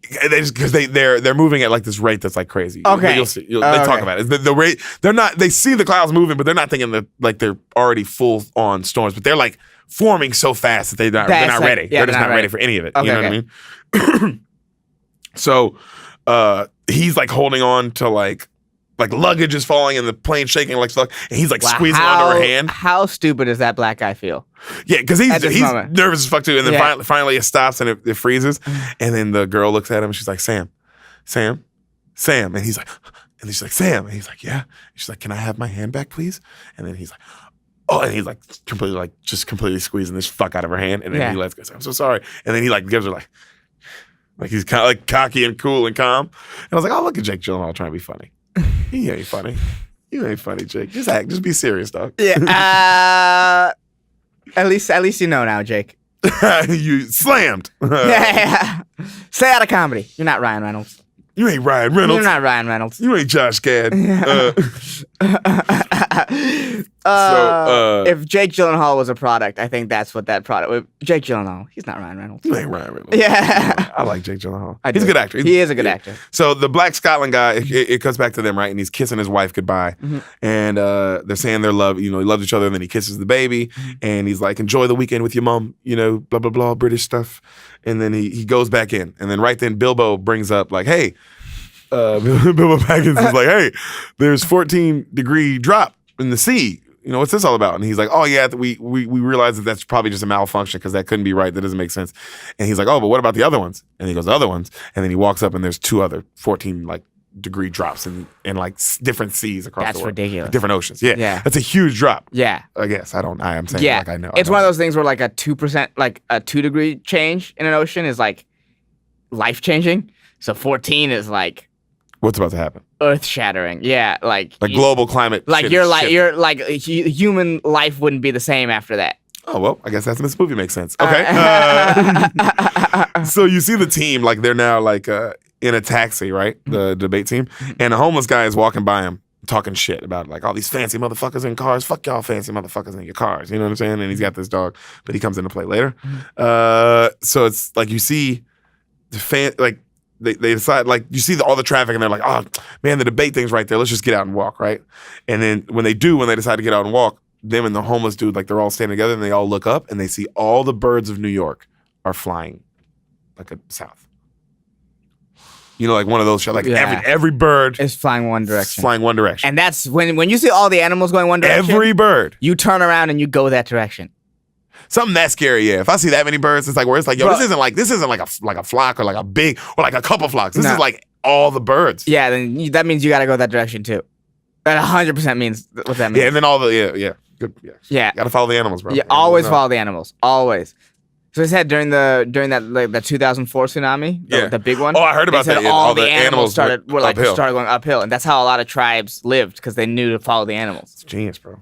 Because they're moving at like this rate that's like crazy. Okay, you'll see. They talk about it. The rate they're not. They see the clouds moving, but they're not thinking that like they're already full on storms. But they're like forming so fast that they're not ready. They're just not ready for any of it. Okay, you know what I mean? So he's like holding on to like luggage is falling and the plane shaking like stuff, and he's like squeezing onto her hand. How stupid does that black guy feel? Yeah, because he's nervous as fuck too. And then finally it stops and it freezes. And then the girl looks at him and she's like, Sam. And he's like, she's like, Sam. And he's like, yeah. And she's like, can I have my hand back, please? And then he's like, oh, and he's like completely squeezing this fuck out of her hand. And then he lets go. I'm so sorry. And then he like gives her like he's kind of like cocky and cool and calm. And I was like, oh, look at Jake Gyllenhaal trying to be funny. He ain't funny. You ain't funny, Jake. Just act. Just be serious, dog. Yeah. At least you know now, Jake. You slammed. Yeah. Stay out of comedy. You're not Ryan Reynolds. You ain't Ryan Reynolds. You're not Ryan Reynolds. You ain't Josh Gad. If Jake Gyllenhaal was a product, I think that's what that product would. Jake Gyllenhaal, he's not Ryan Reynolds. You ain't Ryan Reynolds. Yeah. I like Jake Gyllenhaal. He's a good actor. He is a good actor. So the Black Scotland guy, it comes back to them, right? And he's kissing his wife goodbye. And they're saying their love, they loved each other, and then he kisses the baby. And he's like, enjoy the weekend with your mom, blah, blah, blah, British stuff. And then he goes back in. And then right then Bilbo brings up like, hey, Bilbo Baggins is like, hey, there's 14-degree drop in the sea. What's this all about? And he's like, oh, yeah, we realize that that's probably just a malfunction because that couldn't be right. That doesn't make sense. And he's like, oh, but what about the other ones? And he goes, the other ones. And then he walks up and there's 2 other 14-degree drops in like different seas across the world. That's ridiculous. Different oceans. Yeah. That's a huge drop. Yeah. I guess. I am saying like I know. It's one of those things where like a 2%, like a 2-degree change in an ocean is like life-changing. So 14 is like... What's about to happen? Earth-shattering. Yeah, like global climate. Like human life wouldn't be the same after that. Oh well, I guess that's this movie makes sense. Okay. So you see the team like they're now like in a taxi, right? The debate team, and a homeless guy is walking by him talking shit about like all these fancy motherfuckers in cars. Fuck y'all fancy motherfuckers in your cars. You know what I'm saying? And he's got this dog, but he comes into play later. So it's like you see the They decide, like, you see all the traffic and they're like, oh, man, the debate thing's right there. Let's just get out and walk, right? And then when they decide to get out and walk, them and the homeless dude, like, they're all standing together and they all look up and they see all the birds of New York are flying, like, south. Like one of those shots. Like, every bird is flying one direction. And that's when you see all the animals going one direction. Every bird. You turn around and you go that direction. Something that scary, yeah. If I see that many birds, it's like where it's like, yo, this isn't like a flock or like a big or like a couple flocks. This is like all the birds. Yeah, then that means you got to go that direction too. That 100% means what that means. Yeah, and then all the good. Yeah. Got to follow the animals, bro. Yeah, always follow the animals. Always. So they said during that the 2004 tsunami, the big one. Oh, I heard about that. All the animals started going uphill, and that's how a lot of tribes lived because they knew to follow the animals. It's genius, bro.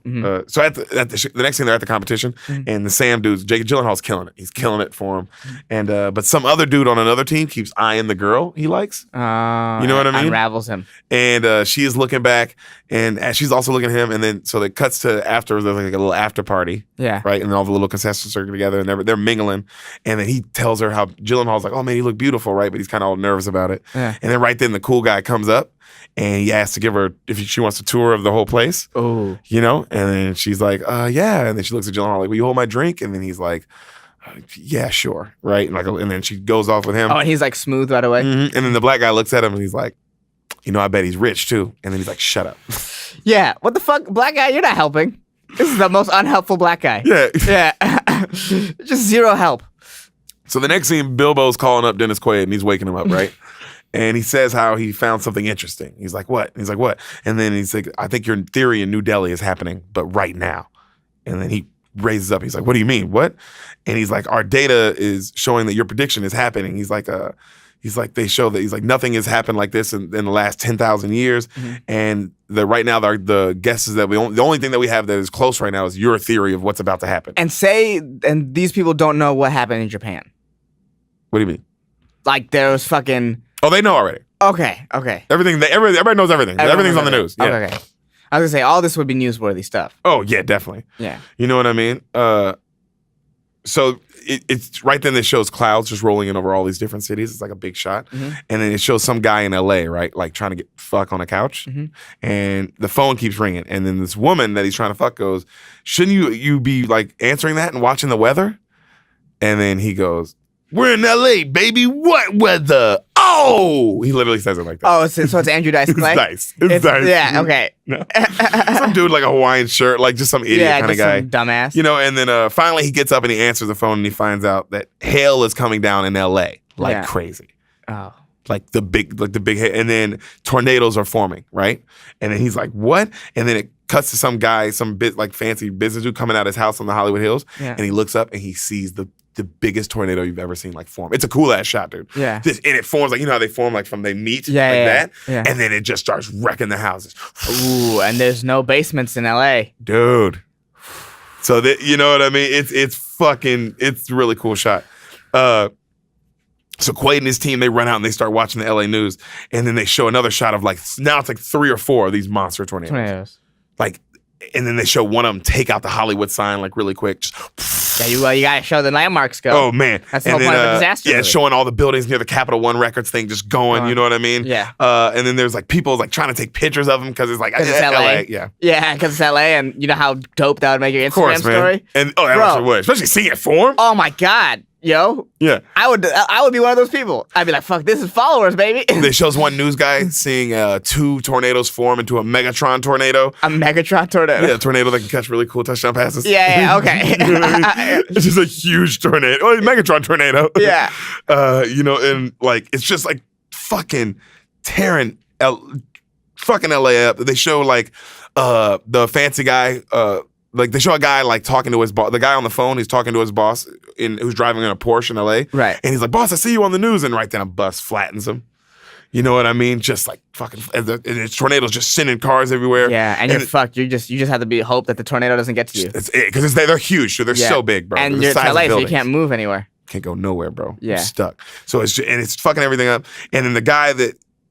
So at the next thing they're at the competition, and the Sam dudes, Jake Gyllenhaal's killing it. He's killing it for him, and but some other dude on another team keeps eyeing the girl he likes. You know what I mean? Unravels him, and she is looking back, and she's also looking at him, and then so it cuts to after there's like a little after party, right, and then all the little contestants are together, and they're mingling. And then he tells her how Gyllenhaal's like, oh man, you look beautiful, right? But he's kind of all nervous about it. Yeah. And then right then the cool guy comes up and he asks to give her if she wants a tour of the whole place. Oh, And then she's like, yeah. And then she looks at Gyllenhaal like, will you hold my drink? And then he's like, yeah, sure, right? And then she goes off with him. Oh, and he's like smooth right away. And then the black guy looks at him and he's like, I bet he's rich too. And then he's like, shut up. Yeah, what the fuck, black guy? You're not helping. This is the most unhelpful black guy. Yeah. Just zero help. So the next scene, Bilbo's calling up Dennis Quaid and he's waking him up, right? And he says how he found something interesting. He's like, what? He's like, what? And then he's like, I think your theory in New Delhi is happening, but right now. And then he raises up. He's like, what do you mean? What? And he's like, our data is showing that your prediction is happening. He's like, they show that he's like, nothing has happened like this in the last 10,000 years. And right now, the guesses that the only thing that we have that is close right now is your theory of what's about to happen. And these people don't know what happened in Japan. What do you mean? Like there was fucking... Oh, they know already. Okay. Everybody knows everything. Everything's on the news. Yeah. Okay. I was gonna say all this would be newsworthy stuff. Oh yeah, definitely. Yeah. You know what I mean? So it's right then it shows clouds just rolling in over all these different cities. It's like a big shot. And then it shows some guy in LA, right? Like trying to get fuck on a couch. And the phone keeps ringing. And then this woman that he's trying to fuck goes, shouldn't you be like answering that and watching the weather? And then he goes, we're in LA, baby. What weather? Oh! He literally says it like that. Oh, so it's Andrew Dice Clay? It's Dice. Yeah, okay. No. Some dude like a Hawaiian shirt, like just some idiot kind of guy. Some dumbass. And then finally he gets up and he answers the phone and he finds out that hail is coming down in LA like crazy. Oh. Like the big hail. And then tornadoes are forming, right? And then he's like, what? And then it cuts to some guy, fancy business dude coming out of his house on the Hollywood Hills. Yeah. And he looks up and he sees the biggest tornado you've ever seen form. It's a cool ass shot, dude. Yeah. And it forms how they form from they meet that. Yeah. And then it just starts wrecking the houses. Ooh, and there's no basements in LA. Dude. So you know what I mean? It's a really cool shot. So Quaid and his team, they run out and they start watching the LA news, and then they show another shot of now it's 3 or 4 of these monster tornadoes. And then they show one of them take out the Hollywood sign really quick. You gotta show the landmarks go. Oh man, that's the whole point of a disaster. Yeah, showing all the buildings near the Capital One Records thing just going. You know what I mean? Yeah. And then there's people trying to take pictures of them because it's it's LA. Yeah. Yeah, because it's LA, and you know how dope that would make your Instagram story. And that would, especially seeing it form. Oh my god. Yo, yeah, I would be one of those people. I'd be like, "Fuck, this is followers, baby." They shows one news guy seeing 2 tornadoes form into a Megatron tornado. A Megatron tornado. Yeah, a tornado that can catch really cool touchdown passes. Yeah, okay. It's just a huge tornado. Oh, Megatron tornado. Yeah. And it's just fucking tearing fucking LA up. They show the fancy guy. They show a guy talking to his boss. The guy on the phone, he's talking to his boss who's driving in a Porsche in LA. Right. And he's like, "Boss, I see you on the news." And right then a bus flattens him. You know what I mean? Just fucking, and the tornadoes just sending cars everywhere. Yeah, and you're fucked. You just have to hope that the tornado doesn't get to you. Because they're huge, so they're so big, bro. And you're in LA, so you can't move anywhere. Can't go nowhere, bro. Yeah. You're stuck. So it's fucking everything up. And then the guy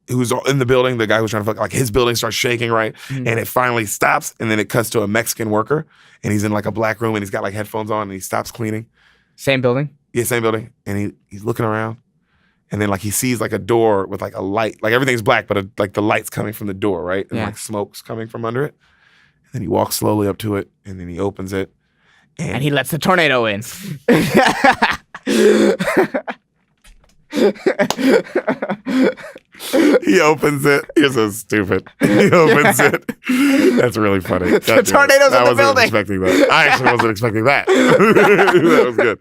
who's in the building, the guy who's trying to fuck, his building starts shaking, right? Mm-hmm. And it finally stops, and then it cuts to a Mexican worker, and he's in a black room, and he's got headphones on, and he stops cleaning. Same building? Yeah, same building. And he's looking around, and then he sees a door with a light. Everything's black, but the light's coming from the door, right? And smoke's coming from under it. And then he walks slowly up to it, and then he opens it. And he lets the tornado in. He opens it. You're so stupid. He opens it. That's really funny. The tornadoes in the building. I wasn't expecting that. I actually wasn't expecting that. That was good.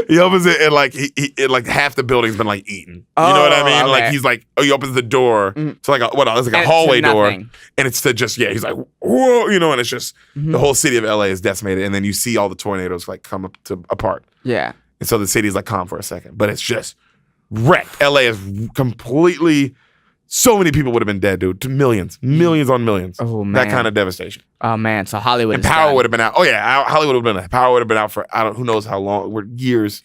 He opens it and half the building's been eaten. You know what I mean? Okay. He's he opens the door. So it's a hallway door. And it's to just, he's whoa, and it's just the whole city of LA is decimated. And then you see all the tornadoes come up apart. Yeah. And so the city's calm for a second. But it's just wrecked. LA is completely. So many people would have been dead, dude. Millions on millions. Oh man, that kind of devastation. Oh man, so Hollywood. And power would have been out. Oh yeah, Hollywood would have been. Power would have been out for who knows how long. We're years.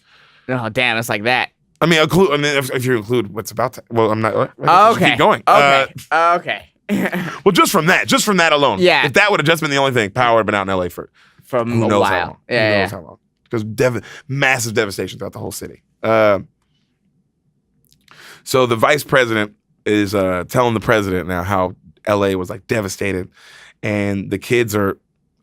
Oh damn, it's like that. I mean, if you include what's about to. Well, I'm not. Okay. Keep going. Okay. Well, just from that alone. Yeah. If that would have just been the only thing, power would have been out in LA for from who a knows while. How long. Yeah. Who knows how long? Because massive devastation throughout the whole city. So the vice president is telling the president now how LA was devastated, and the kids are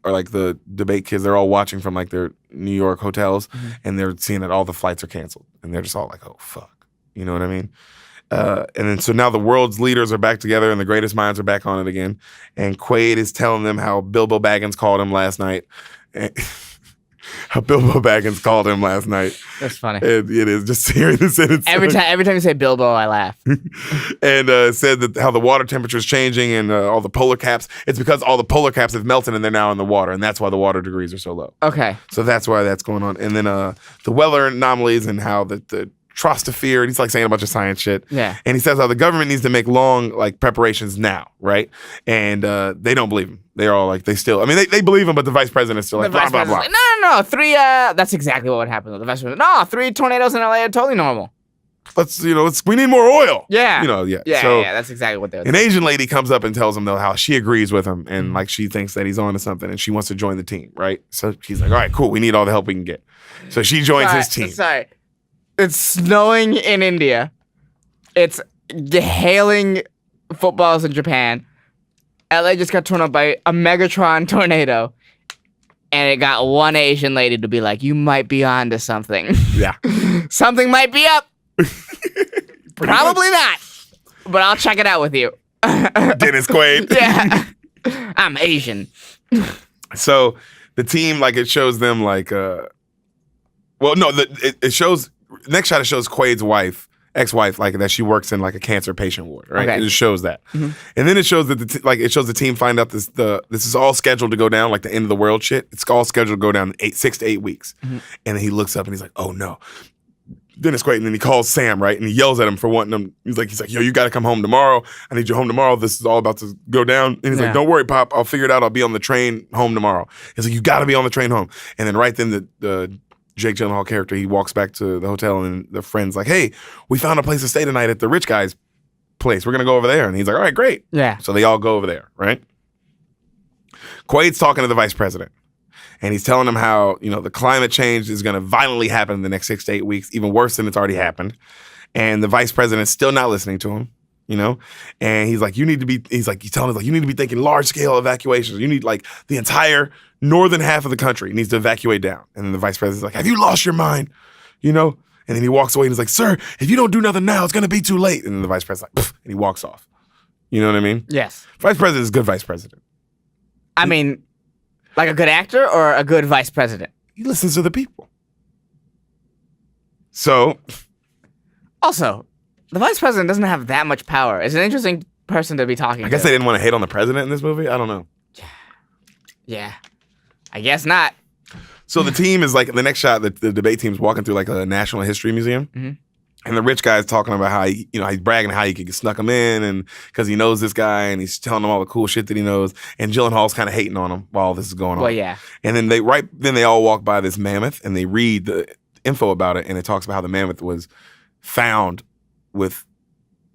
the debate kids. They're all watching from their New York hotels, and they're seeing that all the flights are canceled, and they're just all oh fuck, you know what I mean? And then so now the world's leaders are back together, and the greatest minds are back on it again. And Quaid is telling them how Bilbo Baggins called him last night. How Bilbo Baggins called him last night. That's funny. And it is just hearing the sentence. Every time you say Bilbo, I laugh. And said that how the water temperature is changing and all the polar caps. It's because all the polar caps have melted and they're now in the water, and that's why the water degrees are so low. Okay. So that's why that's going on. And then the weather anomalies and how the troposphere, and he's saying a bunch of science shit. Yeah. And he says how the government needs to make long preparations now, right? And they don't believe him. They're all they still, I mean, they believe him, but the vice president is still blah, blah, blah. No. 3, that's exactly what would happen. The vice president, no, 3 tornadoes in LA are totally normal. We need more oil. Yeah. Yeah. So, that's exactly what they're An Asian lady comes up and tells him, though, how she agrees with him and she thinks that he's on to something and she wants to join the team, right? So she's all right, cool. We need all the help we can get. So she joins his team. Sorry. It's snowing in India. It's hailing footballs in Japan. LA just got torn up by a Megatron tornado. And it got one Asian lady to be like, you might be on to something. Yeah. Something might be up. Probably not. But I'll check it out with you. Dennis Quaid. Yeah. I'm Asian. So the team, it shows them it shows, next shot it shows Quaid's ex-wife, that she works in a cancer patient ward, right? Okay. It just shows that. Mm-hmm. And then it shows that the team find out this is all scheduled to go down, the end of the world shit. It's all scheduled to go down 6 to 8 weeks. Mm-hmm. And then he looks up and he's like, oh no. Dennis Quaid, and then he calls Sam, right? And he yells at him for wanting him. He's like, yo, you got to come home tomorrow. I need you home tomorrow. This is all about to go down. And he's like, don't worry, Pop. I'll figure it out. I'll be on the train home tomorrow. He's like, you got to be on the train home. And then right then the Jake Gyllenhaal character, he walks back to the hotel and the friend's like, hey, we found a place to stay tonight at the rich guy's place. We're going to go over there. And he's like, all right, great. Yeah. So they all go over there, right? Quaid's talking to the vice president. And he's telling him how, the climate change is going to violently happen in the next 6 to 8 weeks, even worse than it's already happened. And the vice president's still not listening to him, And he's like, you need to be thinking large scale evacuations. You need the entire northern half of the country needs to evacuate down. And then the vice president's like, have you lost your mind? And then he walks away and he's like, sir, if you don't do nothing now, it's going to be too late. And then the vice president's like, and he walks off. You know what I mean? Yes. Vice president is a good vice president. I mean, like a good actor or a good vice president? He listens to the people. So. Also, the vice president doesn't have that much power. It's an interesting person to be talking to. I guess they didn't want to hate on the president in this movie. I don't know. Yeah. I guess not. So the team is the next shot, the debate team's walking through a National History Museum. Mm-hmm. And the rich guy's talking about how he's bragging how he could snuck him in, and because he knows this guy, and he's telling him all the cool shit that he knows. And Gyllenhaal's kind of hating on him while all this is going on. Well, yeah. And then they all walk by this mammoth, and they read the info about it, and it talks about how the mammoth was found with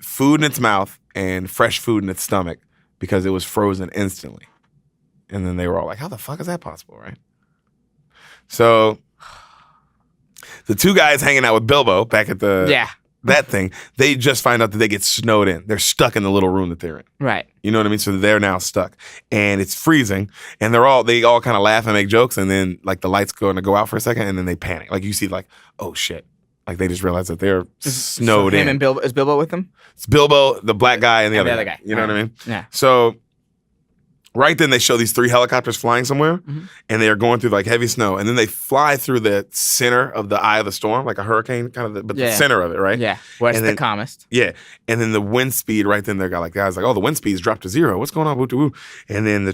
food in its mouth and fresh food in its stomach because it was frozen instantly. And then they were all like, "How the fuck is that possible?" Right? So. The two guys hanging out with Bilbo back at that thing, they just find out that they get snowed in. They're stuck in the little room that they're in. Right. You know what I mean? So they're now stuck. And it's freezing. And they all kind of laugh and make jokes. And then the lights going to go out for a second. And then they panic. You see oh shit. They just realize that they're snowed in. And Bilbo, is Bilbo with them? It's Bilbo, the black guy, and the other guy. You know what I mean? Yeah. So right then they show these 3 helicopters flying somewhere, and they are going through heavy snow, and then they fly through the center of the eye of the storm, like a hurricane, the center of it, right? Yeah, where it's the calmest. Yeah, and then the wind speed right then, the guys oh, the wind speed's dropped to 0. What's going on? Woo, woo. And then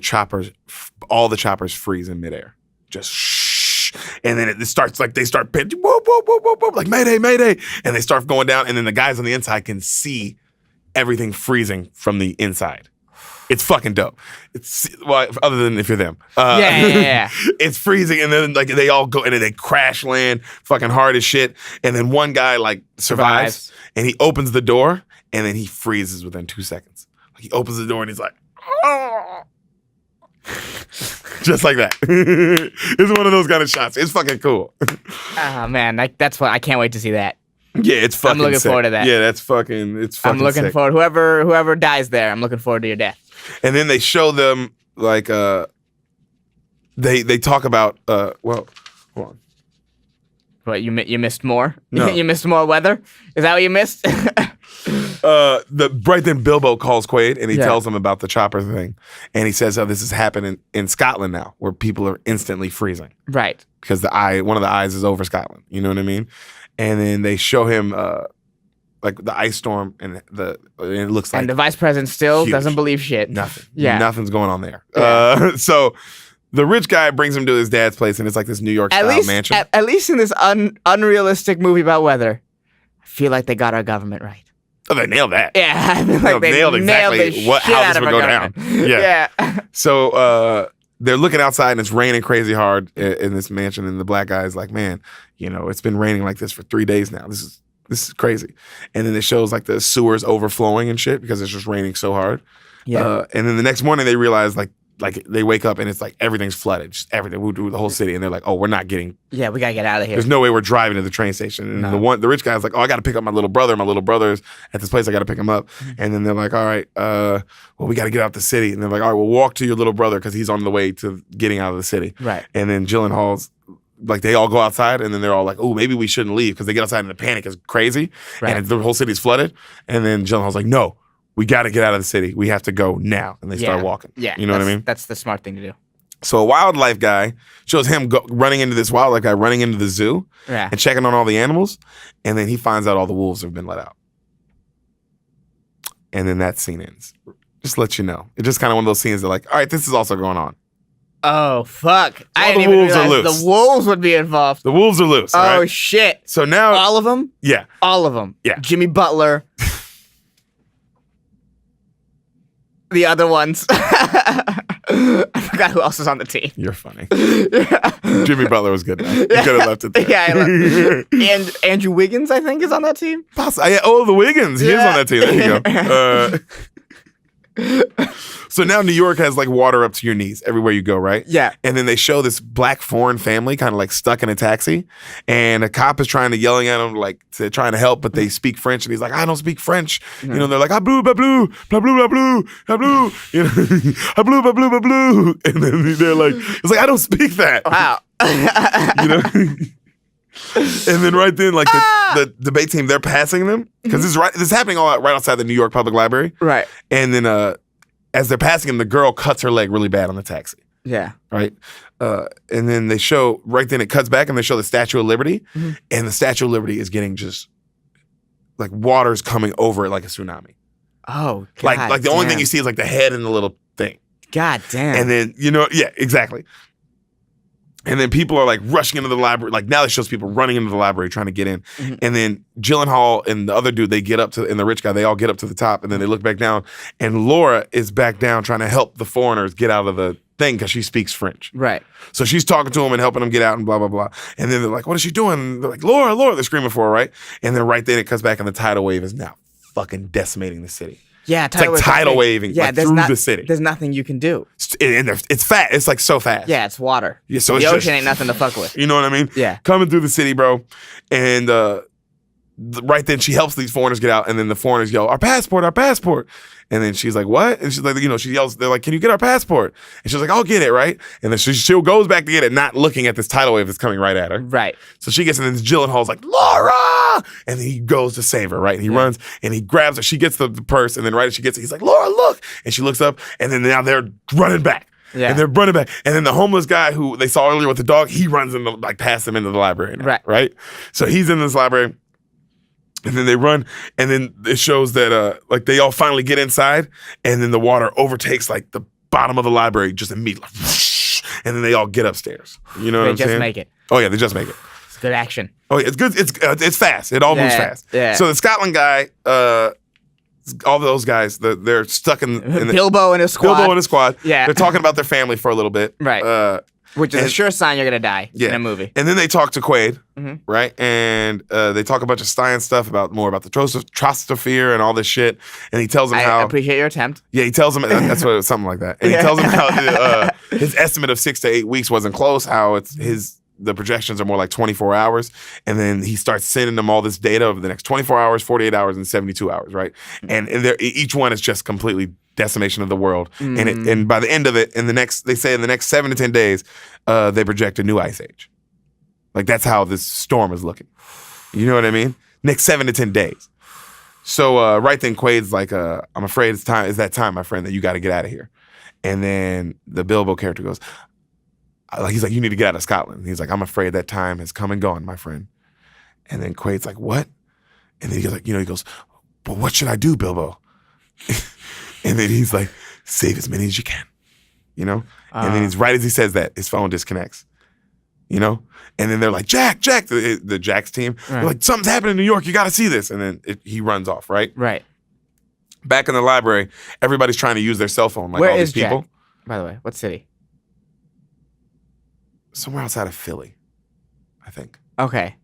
all the choppers freeze in midair, just shh. And then it starts they start pitching, whoop, whoop, whoop, whoop, whoop, Mayday, Mayday, and they start going down, and then the guys on the inside can see everything freezing from the inside. It's fucking dope. Other than if you're them. Yeah. It's freezing, and then they all go, and then they crash land fucking hard as shit. And then one guy survives, and he opens the door, and then he freezes within 2 seconds. He opens the door, and he's like, oh. Just like that. It's one of those kind of shots. It's fucking cool. Oh man, that's what I can't wait to see that. Yeah, it's fucking. I'm looking sick. forward to that. Yeah, it's fucking. I'm looking sick. forward. Whoever dies there, I'm looking forward to your death. And then they show them they talk about hold on. What you missed more? No. You missed more weather? Is that what you missed? Right then Bilbo calls Quaid and he tells him about the chopper thing, and he says how this is happening in Scotland now, where people are instantly freezing. Right. Because one of the eyes is over Scotland. You know what I mean? And then they show him the ice storm, and it looks like. And the vice president still doesn't believe shit. Nothing. Yeah. Nothing's going on there. Yeah. So the rich guy brings him to his dad's place, and it's this New York style mansion. At least in this unrealistic movie about weather, I feel like they got our government right. Oh, they nailed that. Yeah, I feel like they nailed exactly how this would go down. Yeah. So they're looking outside, and it's raining crazy hard in this mansion, and the black guy is like, man, it's been raining like this for 3 days now. This is crazy. And then it shows the sewers overflowing and shit because it's just raining so hard. Yeah. And then the next morning they realize they wake up and it's everything's flooded, just everything, the whole city, and they're like, oh, we're not getting. Yeah, we gotta get out of here. There's no way we're driving to the train station. And the rich guy's like, oh, I gotta pick up my little brother. My little brother's at this place. I gotta pick him up. And then they're like, all right, well, we gotta get out the city. And they're like, all right, we'll walk to your little brother because he's on the way to getting out of the city. Right. And then Gyllenhaal's they all go outside, and then they're all like, oh, maybe we shouldn't leave, because they get outside and the panic is crazy, and the whole city's flooded. And then Gyllenhaal's like, no, we got to get out of the city. We have to go now. And they start walking. Yeah. You know what I mean? That's the smart thing to do. So a wildlife guy shows him running into this wildlife guy, running into the zoo and checking on all the animals. And then he finds out all the wolves have been let out. And then that scene ends. Just to let you know. It's just kind of one of those scenes that all right, this is also going on. Oh, fuck. So I didn't even realize the wolves would be involved. The wolves are loose. Oh, shit. So now. All of them? Yeah. All of them. Yeah. Jimmy Butler. The other ones. I forgot who else was on the team. You're funny. Jimmy Butler was good. You could have left it there. Yeah, and Andrew Wiggins, I think, is on that team. The Wiggins. He is on that team. There you go. So now New York has like water up to your knees everywhere you go, right? Yeah. And then they show this black foreign family kind of like stuck in a taxi, and a cop is yelling at them like trying to help, but they speak French, and he's like, I don't speak French. You know, they're like, ah blue, blah blue, blah blue, blah blue, blah blue, you know, ah blue, blah blue, blah blue, and then they're like, it's like I don't speak that. Wow. You know. And then right then, like the debate team, they're passing them because this is happening all right outside the New York Public Library. Right. And then as they're passing him, the girl cuts her leg really bad on the taxi. Yeah. Right. And then they show right then it cuts back and they show the Statue of Liberty, and the Statue of Liberty is getting just like water's coming over it like a tsunami. Oh, God. Like the only thing you see is like the head and the little thing. God damn. And then yeah, exactly. And then people are like rushing into the library. Like now it shows people running into the library trying to get in. And then Gyllenhaal and the other dude, they get up to, and the rich guy, they all get up to the top, and then they look back down. And Laura is back down trying to help the foreigners get out of the thing because she speaks French. Right. So she's talking to them and helping them get out and blah, blah, blah. And then they're like, what is she doing? They're like, Laura, Laura. They're screaming for her, right? And then right then it cuts back and the tidal wave is now fucking decimating the city. Yeah, it's like tidal waving through the city. There's nothing you can do. It's fast. It's like so fast. Yeah, it's water. Yeah, so the ocean ain't nothing to fuck with. You know what I mean? Yeah. Coming through the city, bro. And right then she helps these foreigners get out, and then the foreigners yell, our passport, our passport. And then she's like, what? And she's like, she yells, they're like, can you get our passport? And she's like, I'll get it, right? And then she goes back to get it, not looking at this tidal wave that's coming right at her. Right. So she gets in, and then Gyllenhaal's like, Laura! And then he goes to save her, right? And he runs, and he grabs her. She gets the purse, and then right as she gets it, he's like, Laura, look! And she looks up, and then now they're running back. Yeah. And they're running back. And then the homeless guy who they saw earlier with the dog, he runs in like past them into the library now, right? So he's in this library. And then they run, and then it shows that like they all finally get inside, and then the water overtakes like the bottom of the library just immediately, and then they all get upstairs. You know what I'm saying? They just make it. Oh yeah, they just make it. It's good action. Oh yeah, it's good. It's fast. It all moves fast. Yeah. So the Scotland guy, all those guys, they're stuck in the, Bilbo and his squad. Bilbo and his squad. Yeah. They're talking about their family for a little bit. Right. Which is a sure sign you're going to die in a movie. And then they talk to Quaid, right? And they talk a bunch of science stuff more about the troposphere and all this shit. And he tells them how... I appreciate your attempt. Yeah, he tells them... That's what, something like that. And he tells them how his estimate of 6 to 8 weeks wasn't close, how the projections are more like 24 hours. And then he starts sending them all this data over the next 24 hours, 48 hours, and 72 hours, right? And each one is just completely... decimation of the world, and by the end of it, in the next 7 to 10 days, they project a new ice age. Like that's how this storm is looking. You know what I mean? Next 7 to 10 days. So right then, Quaid's like, "I'm afraid it's that time, my friend, that you got to get out of here." And then the Bilbo character goes, he's like, "You need to get out of Scotland." He's like, "I'm afraid that time has come and gone, my friend." And then Quaid's like, "What?" And then he's like, he goes, "But what should I do, Bilbo?" And then he's like, save as many as you can, And then right as he says that, his phone disconnects, And then they're like, Jack, the Jack's team. Right. They're like, something's happening in New York. You got to see this. And then he runs off, right? Right. Back in the library, everybody's trying to use their cell phone. Like Where all is these people. Jack, by the way? What city? Somewhere outside of Philly, I think. Okay.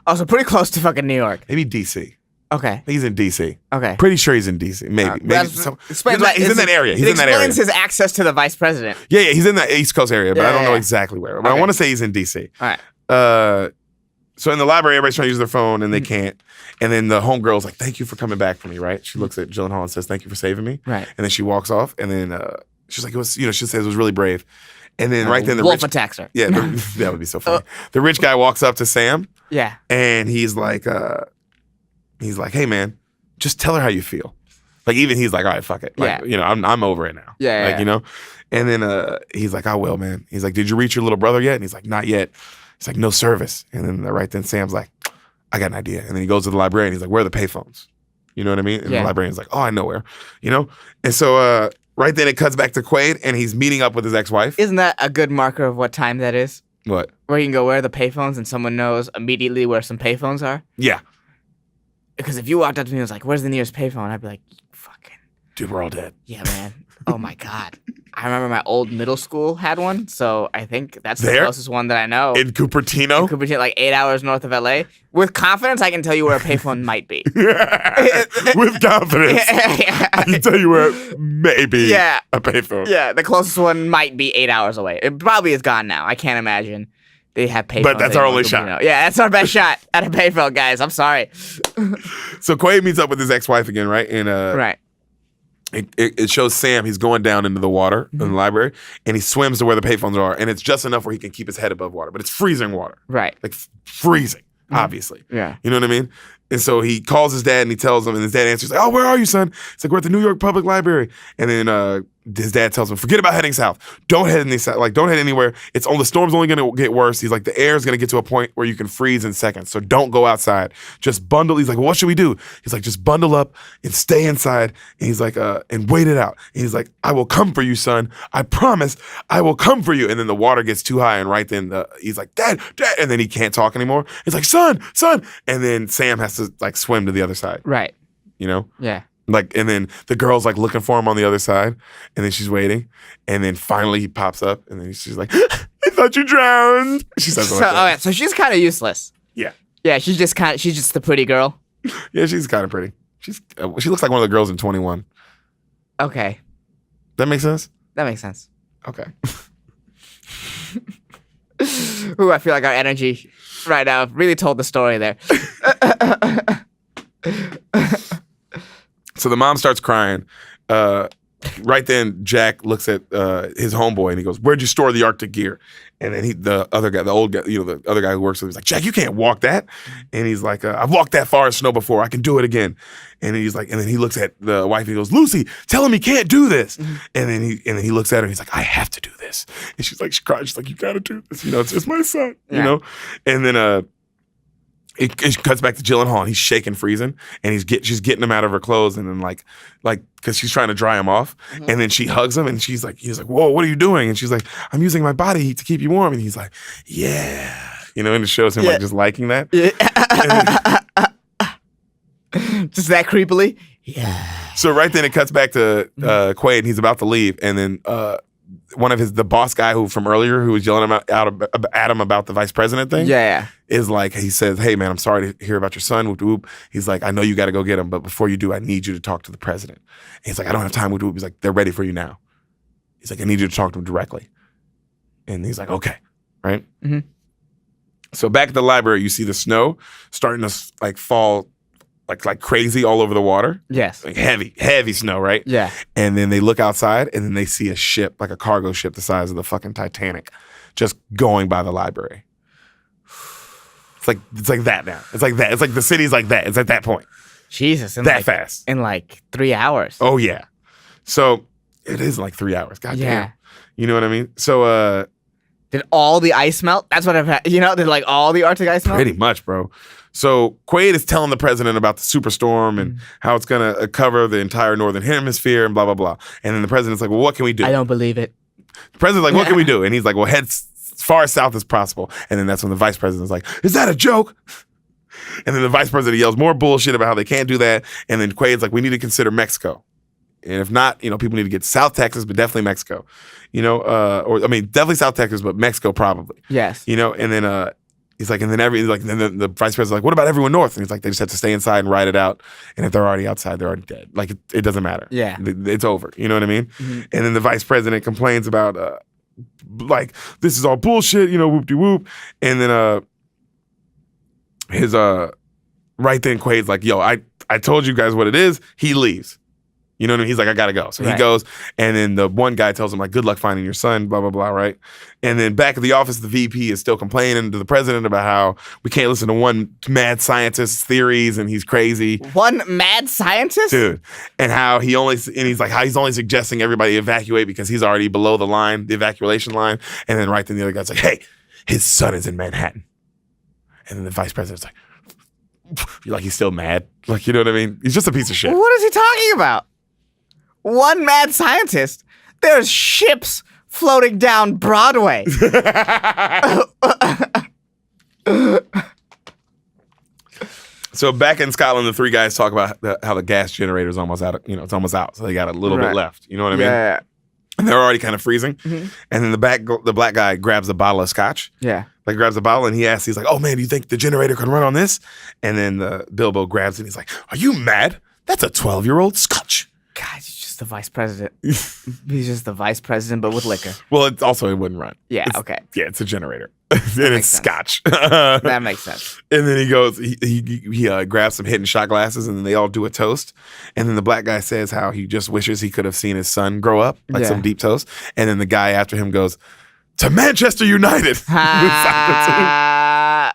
Oh, so pretty close to fucking New York. Maybe D.C. Okay. He's in D.C. Okay. Pretty sure he's in D.C. Maybe. He's in that area. He's in that area. Explains his access to the vice president. Yeah, he's in that East Coast area, but I don't know exactly where. But I want to say he's in D.C. All right. So in the library, everybody's trying to use their phone, and they can't. And then the homegirl's like, thank you for coming back for me, right? She looks at Gyllenhaal and says, thank you for saving me. Right. And then she walks off, and then she's like, it was, she says it was really brave. And then right then the wolf attacks her. Yeah, that would be so funny. The rich guy walks up to Sam. Yeah. And he's like, hey, man. Just tell her how you feel. Like even he's like, all right, fuck it. Like, I'm over it now. Yeah. Like, And then he's like, I will, man. He's like, did you reach your little brother yet? And he's like, not yet. He's like, no service. And then right then Sam's like, I got an idea. And then he goes to the librarian. He's like, where are the payphones? You know what I mean? And the librarian's like, oh, I know where. And so right then it cuts back to Quaid, and he's meeting up with his ex-wife. Isn't that a good marker of what time that is? What? Where you can go, where are the payphones, and someone knows immediately where some payphones are? Yeah. Because if you walked up to me and was like, where's the nearest payphone? I'd be like, fucking. Dude, we're all dead. Yeah, man. Oh my God. I remember my old middle school had one, so I think that's the There? closest one that I know. In Cupertino? In Cupertino, like 8 hours north of LA. With confidence, I can tell you where a payphone might be. With confidence. I can tell you where maybe a payphone. Yeah, the closest one might be 8 hours away. It probably is gone now. I can't imagine they have payphones. But that's our only shot. Yeah, that's our best shot at a payphone, guys. I'm sorry. So Quaid meets up with his ex-wife again, right? And right. It shows Sam, he's going down into the water in the library, and he swims to where the payphones are, and it's just enough where he can keep his head above water, but it's freezing water. Right. Like freezing, obviously. Yeah. You know what I mean? And so he calls his dad and he tells him, and his dad answers like, "Oh, where are you, son?" It's like, "We're at the New York Public Library." And then his dad tells him, "Forget about heading south. Don't head don't head anywhere. The storm's only gonna get worse." He's like, "The air's gonna get to a point where you can freeze in seconds. So don't go outside. Just bundle." He's like, "Well, what should we do?" He's like, "Just bundle up and stay inside." And he's like, and wait it out. And he's like, "I will come for you, son. I promise I will come for you." And then the water gets too high, and right then he's like, "Dad, Dad," and then he can't talk anymore. He's like, "Son, son," and then Sam has to like swim to the other side. Right. You know? Yeah. Like, and then the girl's like looking for him on the other side, and then she's waiting, and then finally he pops up, and then she's like, "I thought you drowned." She says like that. Oh, yeah, so she's kind of useless. Yeah. Yeah, she's just the pretty girl. Yeah, she's kind of pretty. She looks like one of the girls in 21. Okay. That makes sense? That makes sense. Okay. Ooh, I feel like our energy right now really told the story there. So the mom starts crying. Right then, Jack looks at his homeboy and he goes, "Where'd you store the Arctic gear?" And then the other guy, the old guy, the other guy who works with him, he's like, "Jack, you can't walk that." And he's like, "I've walked that far in snow before. I can do it again." And he's like, and then he looks at the wife and he goes, "Lucy, tell him he can't do this." Mm-hmm. And then he looks at her and he's like, "I have to do this." And she's like, she cries. She's like, "You got to do this. It's just my son." You know. And then it cuts back to Gyllenhaal and he's shaking, freezing, and she's getting him out of her clothes, and then like because she's trying to dry him off, and then she hugs him, and he's like, "Whoa, what are you doing?" And she's like, "I'm using my body heat to keep you warm," and he's like, "Yeah," and it shows him like just liking that, just that creepily, yeah. So right then it cuts back to Quaid, and he's about to leave, and then one of the boss guy from earlier who was yelling at him about the vice president thing. Yeah. Is like, he says, "Hey man, I'm sorry to hear about your son, whoop whoop." He's like, "I know you got to go get him, but before you do, I need you to talk to the president." And he's like, "I don't have time, whoop whoop." He's like, "They're ready for you now." He's like, "I need you to talk to him directly." And he's like, "Okay." Right? Mm-hmm. So back at the library, you see the snow starting to like fall like crazy all over the water. Yes. Like heavy snow, right? Yeah. And then they look outside and then they see a ship, like a cargo ship the size of the fucking Titanic, just going by the library. It's like that now. It's like that. It's like the city's like that. It's at that point. Jesus. Fast. In like 3 hours. Oh, yeah. So it is like 3 hours. God damn. You know what I mean? So did all the ice melt? That's what I've had. Did like all the Arctic ice melt? Pretty much, bro. So Quaid is telling the president about the superstorm and how it's going to cover the entire northern hemisphere and blah, blah, blah. And then the president's like, "Well, what can we do?" I don't believe it. The president's like, "What can we do?" And he's like, "Well, head as far south as possible." And then that's when the vice president's like, "Is that a joke?" And then the vice president yells more bullshit about how they can't do that. And then Quaid's like, "We need to consider Mexico. And if not, people need to get South Texas, but definitely Mexico. Definitely South Texas, but Mexico probably." Yes. And then he's like, and then then the vice president's like, "What about everyone north?" And he's like, "They just have to stay inside and ride it out. And if they're already outside, they're already dead. Like it doesn't matter. Yeah. It's over." You know what I mean? Mm-hmm. And then the vice president complains about like, "This is all bullshit, whoop de whoop." And then his right then Quaid's like, "Yo, I told you guys what it is." He leaves. You know what I mean? He's like, "I gotta go." So he goes, and then the one guy tells him like, "Good luck finding your son," blah, blah, blah, right? And then back at the office, the VP is still complaining to the president about how we can't listen to one mad scientist's theories and he's crazy. One mad scientist? Dude. And how he's only suggesting everybody evacuate because he's already below the evacuation line. And then right then the other guy's like, "Hey, his son is in Manhattan." And then the vice president's like, he's still mad. Like, you know what I mean? He's just a piece of shit. What is he talking about? One mad scientist? There's ships floating down Broadway. So back in Scotland, the three guys talk about how the gas generator is almost out. It's almost out, so they got a little bit left. You know what I mean? Yeah. And they're already kind of freezing. Mm-hmm. And then the black guy grabs a bottle of scotch. Yeah. Like grabs the bottle and he's like, "Oh man, do you think the generator can run on this?" And then Bilbo grabs it and he's like, "Are you mad? That's a 12-year-old scotch." God, he's just the vice president. He's just the vice president, but with liquor. Well, it wouldn't run. Yeah, okay. Yeah, it's a generator. And it's scotch. That makes sense. And then he goes, he grabs some hidden shot glasses and then they all do a toast. And then the black guy says how he just wishes he could have seen his son grow up, like some deep toast. And then the guy after him goes, "To Manchester United." And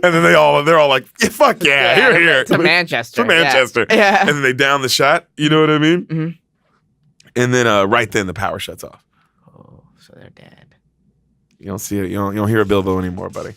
then they're all like, "Yeah, fuck yeah, here. To Manchester. To Manchester. Yeah. And then they down the shot, you know what I mean? Mm-hmm. And then right then the power shuts off. Oh, so they're dead. You don't see it. You don't hear a Bilbo anymore, buddy.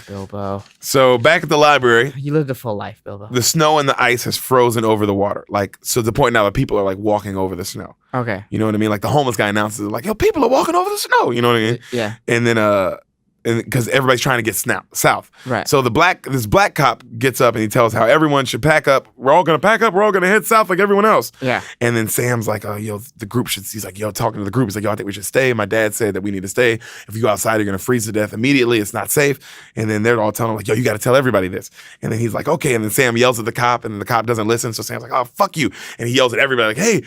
Bilbo. So back at the library. You lived a full life, Bilbo. The snow and the ice has frozen over the water. Like, so to the point now that people are like walking over the snow. Okay. You know what I mean? Like the homeless guy announces like, "Yo, people are walking over the snow." You know what I mean? Yeah. And then because everybody's trying to get south. Right. So this black cop gets up and he tells how everyone should pack up. We're all gonna pack up. We're all gonna head south like everyone else. Yeah. And then Sam's like, "Oh, the group should." He's like, talking to the group. He's like, "Yo, I think we should stay. My dad said that we need to stay. If you go outside, you're gonna freeze to death immediately. It's not safe." And then they're all telling him like, "Yo, you got to tell everybody this." And then he's like, "Okay." And then Sam yells at the cop, and then the cop doesn't listen. So Sam's like, "Oh, fuck you!" And he yells at everybody like, "Hey,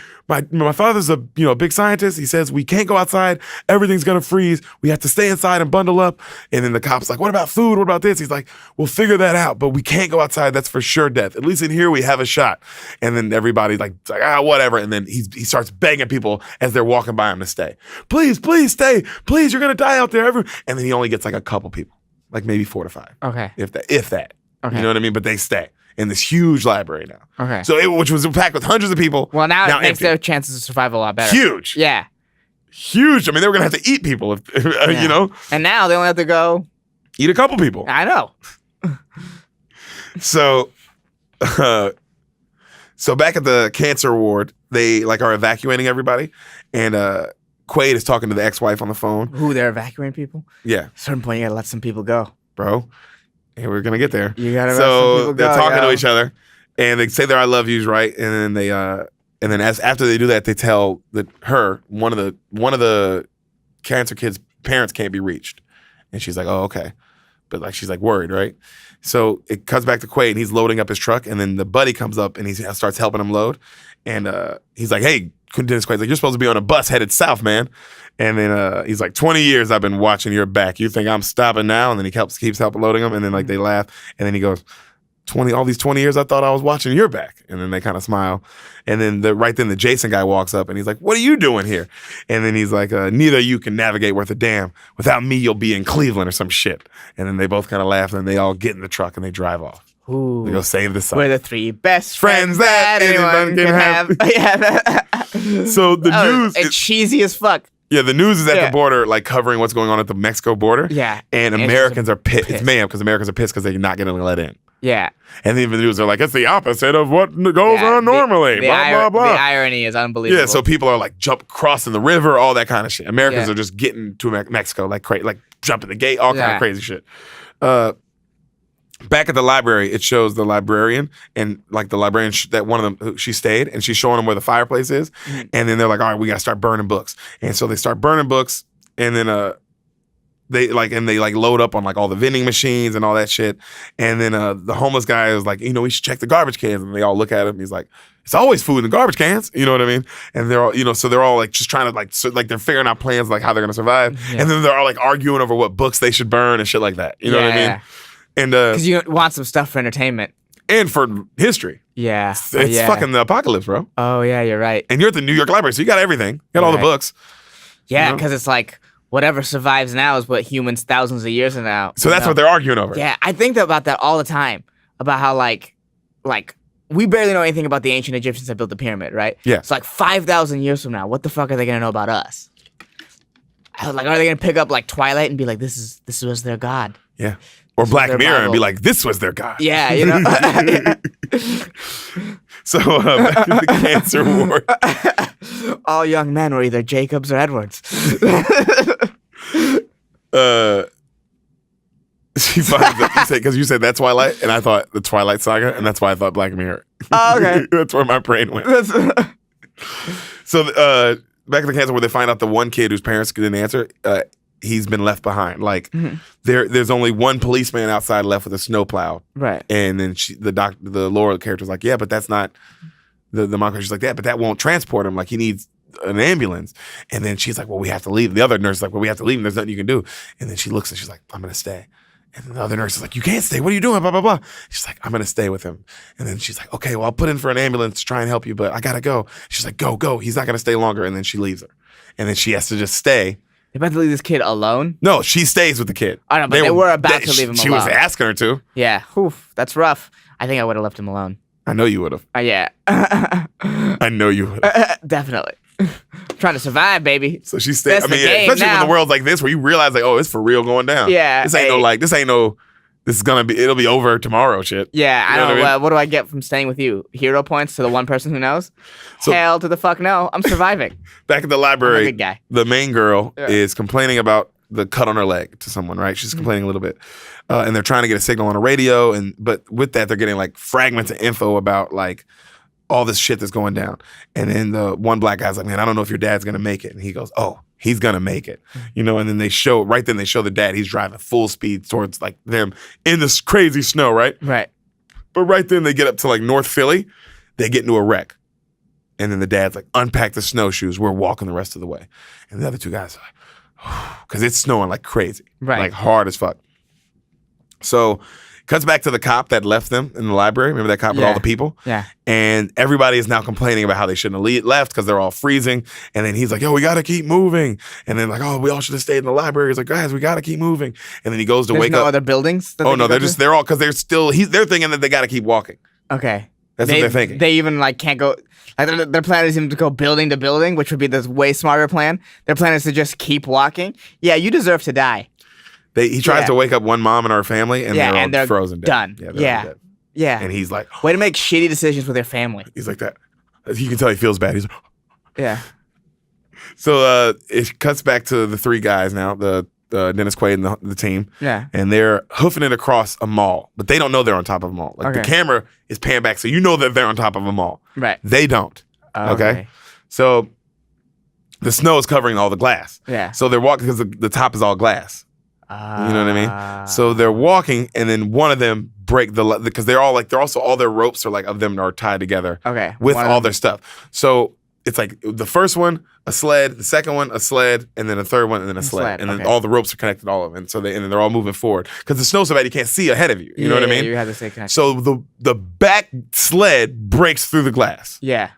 my father's a big scientist. He says we can't go outside. Everything's gonna freeze. We have to stay inside and bundle up." And then the cop's like, "What about food? What about this?" He's like, "We'll figure that out, but we can't go outside. That's for sure death. At least in here we have a shot." And then everybody's like whatever. And then he starts begging people as they're walking by him to stay. "Please, please stay. Please, you're gonna die out there." And then he only gets like a couple people, like maybe 4 to 5. Okay. If that. Okay. You know what I mean? But they stay in this huge library now. Okay. So which was packed with hundreds of people. Well, now it makes empty. their chances of survival a lot better. Huge. Yeah. Huge. I mean, they were gonna have to eat people if you know. And now they only have to go eat a couple people. I know. So back at the cancer ward, they like are evacuating everybody, and Quaid is talking to the ex-wife on the phone. Who, they're evacuating people? Yeah. At a certain point, you gotta let some people go, bro. And we're gonna get there. You gotta let some people go. They're talking to each other, and they say their "I love yous," right? And then they after they do that, they tell one of the cancer kids' parents can't be reached, and she's like, "Oh, okay," but like she's like worried, right? So it cuts back to Quaid, and he's loading up his truck, and then the buddy comes up and he starts helping him load, and he's like, "Hey," Dennis Quaid's like, "You're supposed to be on a bus headed south, man." And then he's like, 20 years I've been watching your back. You think I'm stopping now? And then he keeps helping loading him, and then like they laugh, and then he goes, all these 20 years I thought I was watching your back. And then they kind of smile. And then right then the Jason guy walks up and he's like, "What are you doing here?" And then he's like, "Neither of you can navigate worth a damn. Without me, you'll be in Cleveland or some shit." And then they both kind of laugh and they all get in the truck and they drive off. Ooh. They go save the sun. We're the 3 best friends that anyone can have. Yeah. So the news is cheesy as fuck. Yeah, the news is at the border, like covering what's going on at the Mexico border. Yeah. And Americans are pissed. It's mayhem because Americans are pissed because they're not getting let in. Yeah. And even the news are like, it's the opposite of what goes on normally. Blah, blah, blah. The irony is unbelievable. Yeah, so people are like crossing the river, all that kind of shit. Americans are just getting to Mexico like jumping the gate, all kind of crazy shit. Back at the library, it shows the librarian and like the librarian that one of them, she stayed and she's showing them where the fireplace is. Mm-hmm. And then they're like, "All right, we got to start burning books." And so they start burning books, and then they load up on like all the vending machines and all that shit. And then the homeless guy is like, "We should check the garbage cans." And they all look at him. He's like, "It's always food in the garbage cans." You know what I mean? And they're all, so they're all like just trying to they're figuring out plans like how they're gonna survive. Yeah. And then they're all like arguing over what books they should burn and shit like that. You know what I mean? And because you want some stuff for entertainment and for history. Yeah, it's fucking the apocalypse, bro. Oh yeah, you're right. And you're at the New York Library, so you got everything. You got all the books. Yeah, because it's like whatever survives now is what humans thousands of years from now. So that's what they're arguing over. Yeah, I think about that all the time. About how like we barely know anything about the ancient Egyptians that built the pyramid, right? Yeah. It's like 5,000 years from now. What the fuck are they gonna know about us? I was like, are they gonna pick up like Twilight and be like, this was their god? Yeah. Or Black Mirror Bible. And be like, this was their god. Yeah, So back in the cancer ward. All young men were either Jacobs or Edwards. She finds it. Because you said that Twilight, and I thought the Twilight Saga, and that's why I thought Black Mirror. Oh, okay. That's where my brain went. So back in the Kansas where they find out the one kid whose parents didn't answer, he's been left behind. Like there's only one policeman outside left with a snowplow. Right. And then the Laura character's like, yeah, but that's not the mom character's like that, but that won't transport him. Like he needs an ambulance. And then she's like, well, we have to leave. The other nurse is like, well, we have to leave and there's nothing you can do. And then she looks and she's like, I'm gonna stay. And then the other nurse is like, you can't stay. What are you doing? Blah, blah, blah. She's like, I'm going to stay with him. And then she's like, okay, well, I'll put in for an ambulance to try and help you, but I got to go. She's like, go. He's not going to stay longer. And then she leaves her. And then she has to just stay. They about to leave this kid alone? No, she stays with the kid. I know, but they were about to leave him alone. She was asking her to. Yeah. Oof, that's rough. I think I would have left him alone. I know you would have. Yeah. I know you would have. Definitely. Trying to survive, baby. So she stays. That's especially now. when the world's like this, where you realize, like, oh, it's for real going down. Yeah. This is gonna be. It'll be over tomorrow. Shit. Yeah, You know I don't what I know. mean? What do I get from staying with you? Hero points to the one person who knows. Hell to the fuck no. I'm surviving. Back at the I'm library, a good guy. the main girl is complaining about the cut on her leg to someone. Right? She's complaining a little bit, and they're trying to get a signal on a radio. But with that, they're getting like fragments of info about like all this shit that's going down. And then the one black guy's like, man, I don't know if your dad's gonna make it. And he goes, oh, he's gonna make it. And then they show the dad, he's driving full speed towards like them in this crazy snow, right? Right. But right then they get up to like North Philly, they get into a wreck. And then the dad's like, unpack the snowshoes, we're walking the rest of the way. And the other two guys are like, because it's snowing like crazy. Right. Like hard as fuck. So cuts back to the cop that left them in the library. Remember that cop with all the people? Yeah. And everybody is now complaining about how they shouldn't have left because they're all freezing. And then he's like, yo, we got to keep moving. And then like, oh, we all should have stayed in the library. He's like, guys, we got to keep moving. And then he goes to wake up. Other buildings? Oh, no, they're all, because they're thinking that they got to keep walking. Okay. That's what they're thinking. They even like can't go, like their plan is even to go building to building, which would be the way smarter plan. Their plan is to just keep walking. Yeah, you deserve to die. He tries to wake up one mom in our family, and they're all frozen dead. Done. Dead. Yeah. And he's like, way to make shitty decisions with your family. He's like that. You can tell he feels bad. He's like, yeah. So it cuts back to the three guys now, the Dennis Quaid and the team. Yeah. And they're hoofing it across a mall, but they don't know they're on top of a mall. Like the camera is panned back, so you know that they're on top of a mall. Right. They don't. Okay. So the snow is covering all the glass. Yeah. So they're walking because the top is all glass. You know what I mean? So they're walking, and then one of them break because they're also all their ropes are like of them are tied together. Okay. With all their stuff. So it's like the first one, a sled, the second one, a sled, and then a third one, and then a sled. And then all the ropes are connected, all of them. And so then they're all moving forward. Because the snow's so bad you can't see ahead of you. You know what I mean? You have to stay connected. So the back sled breaks through the glass. Yeah.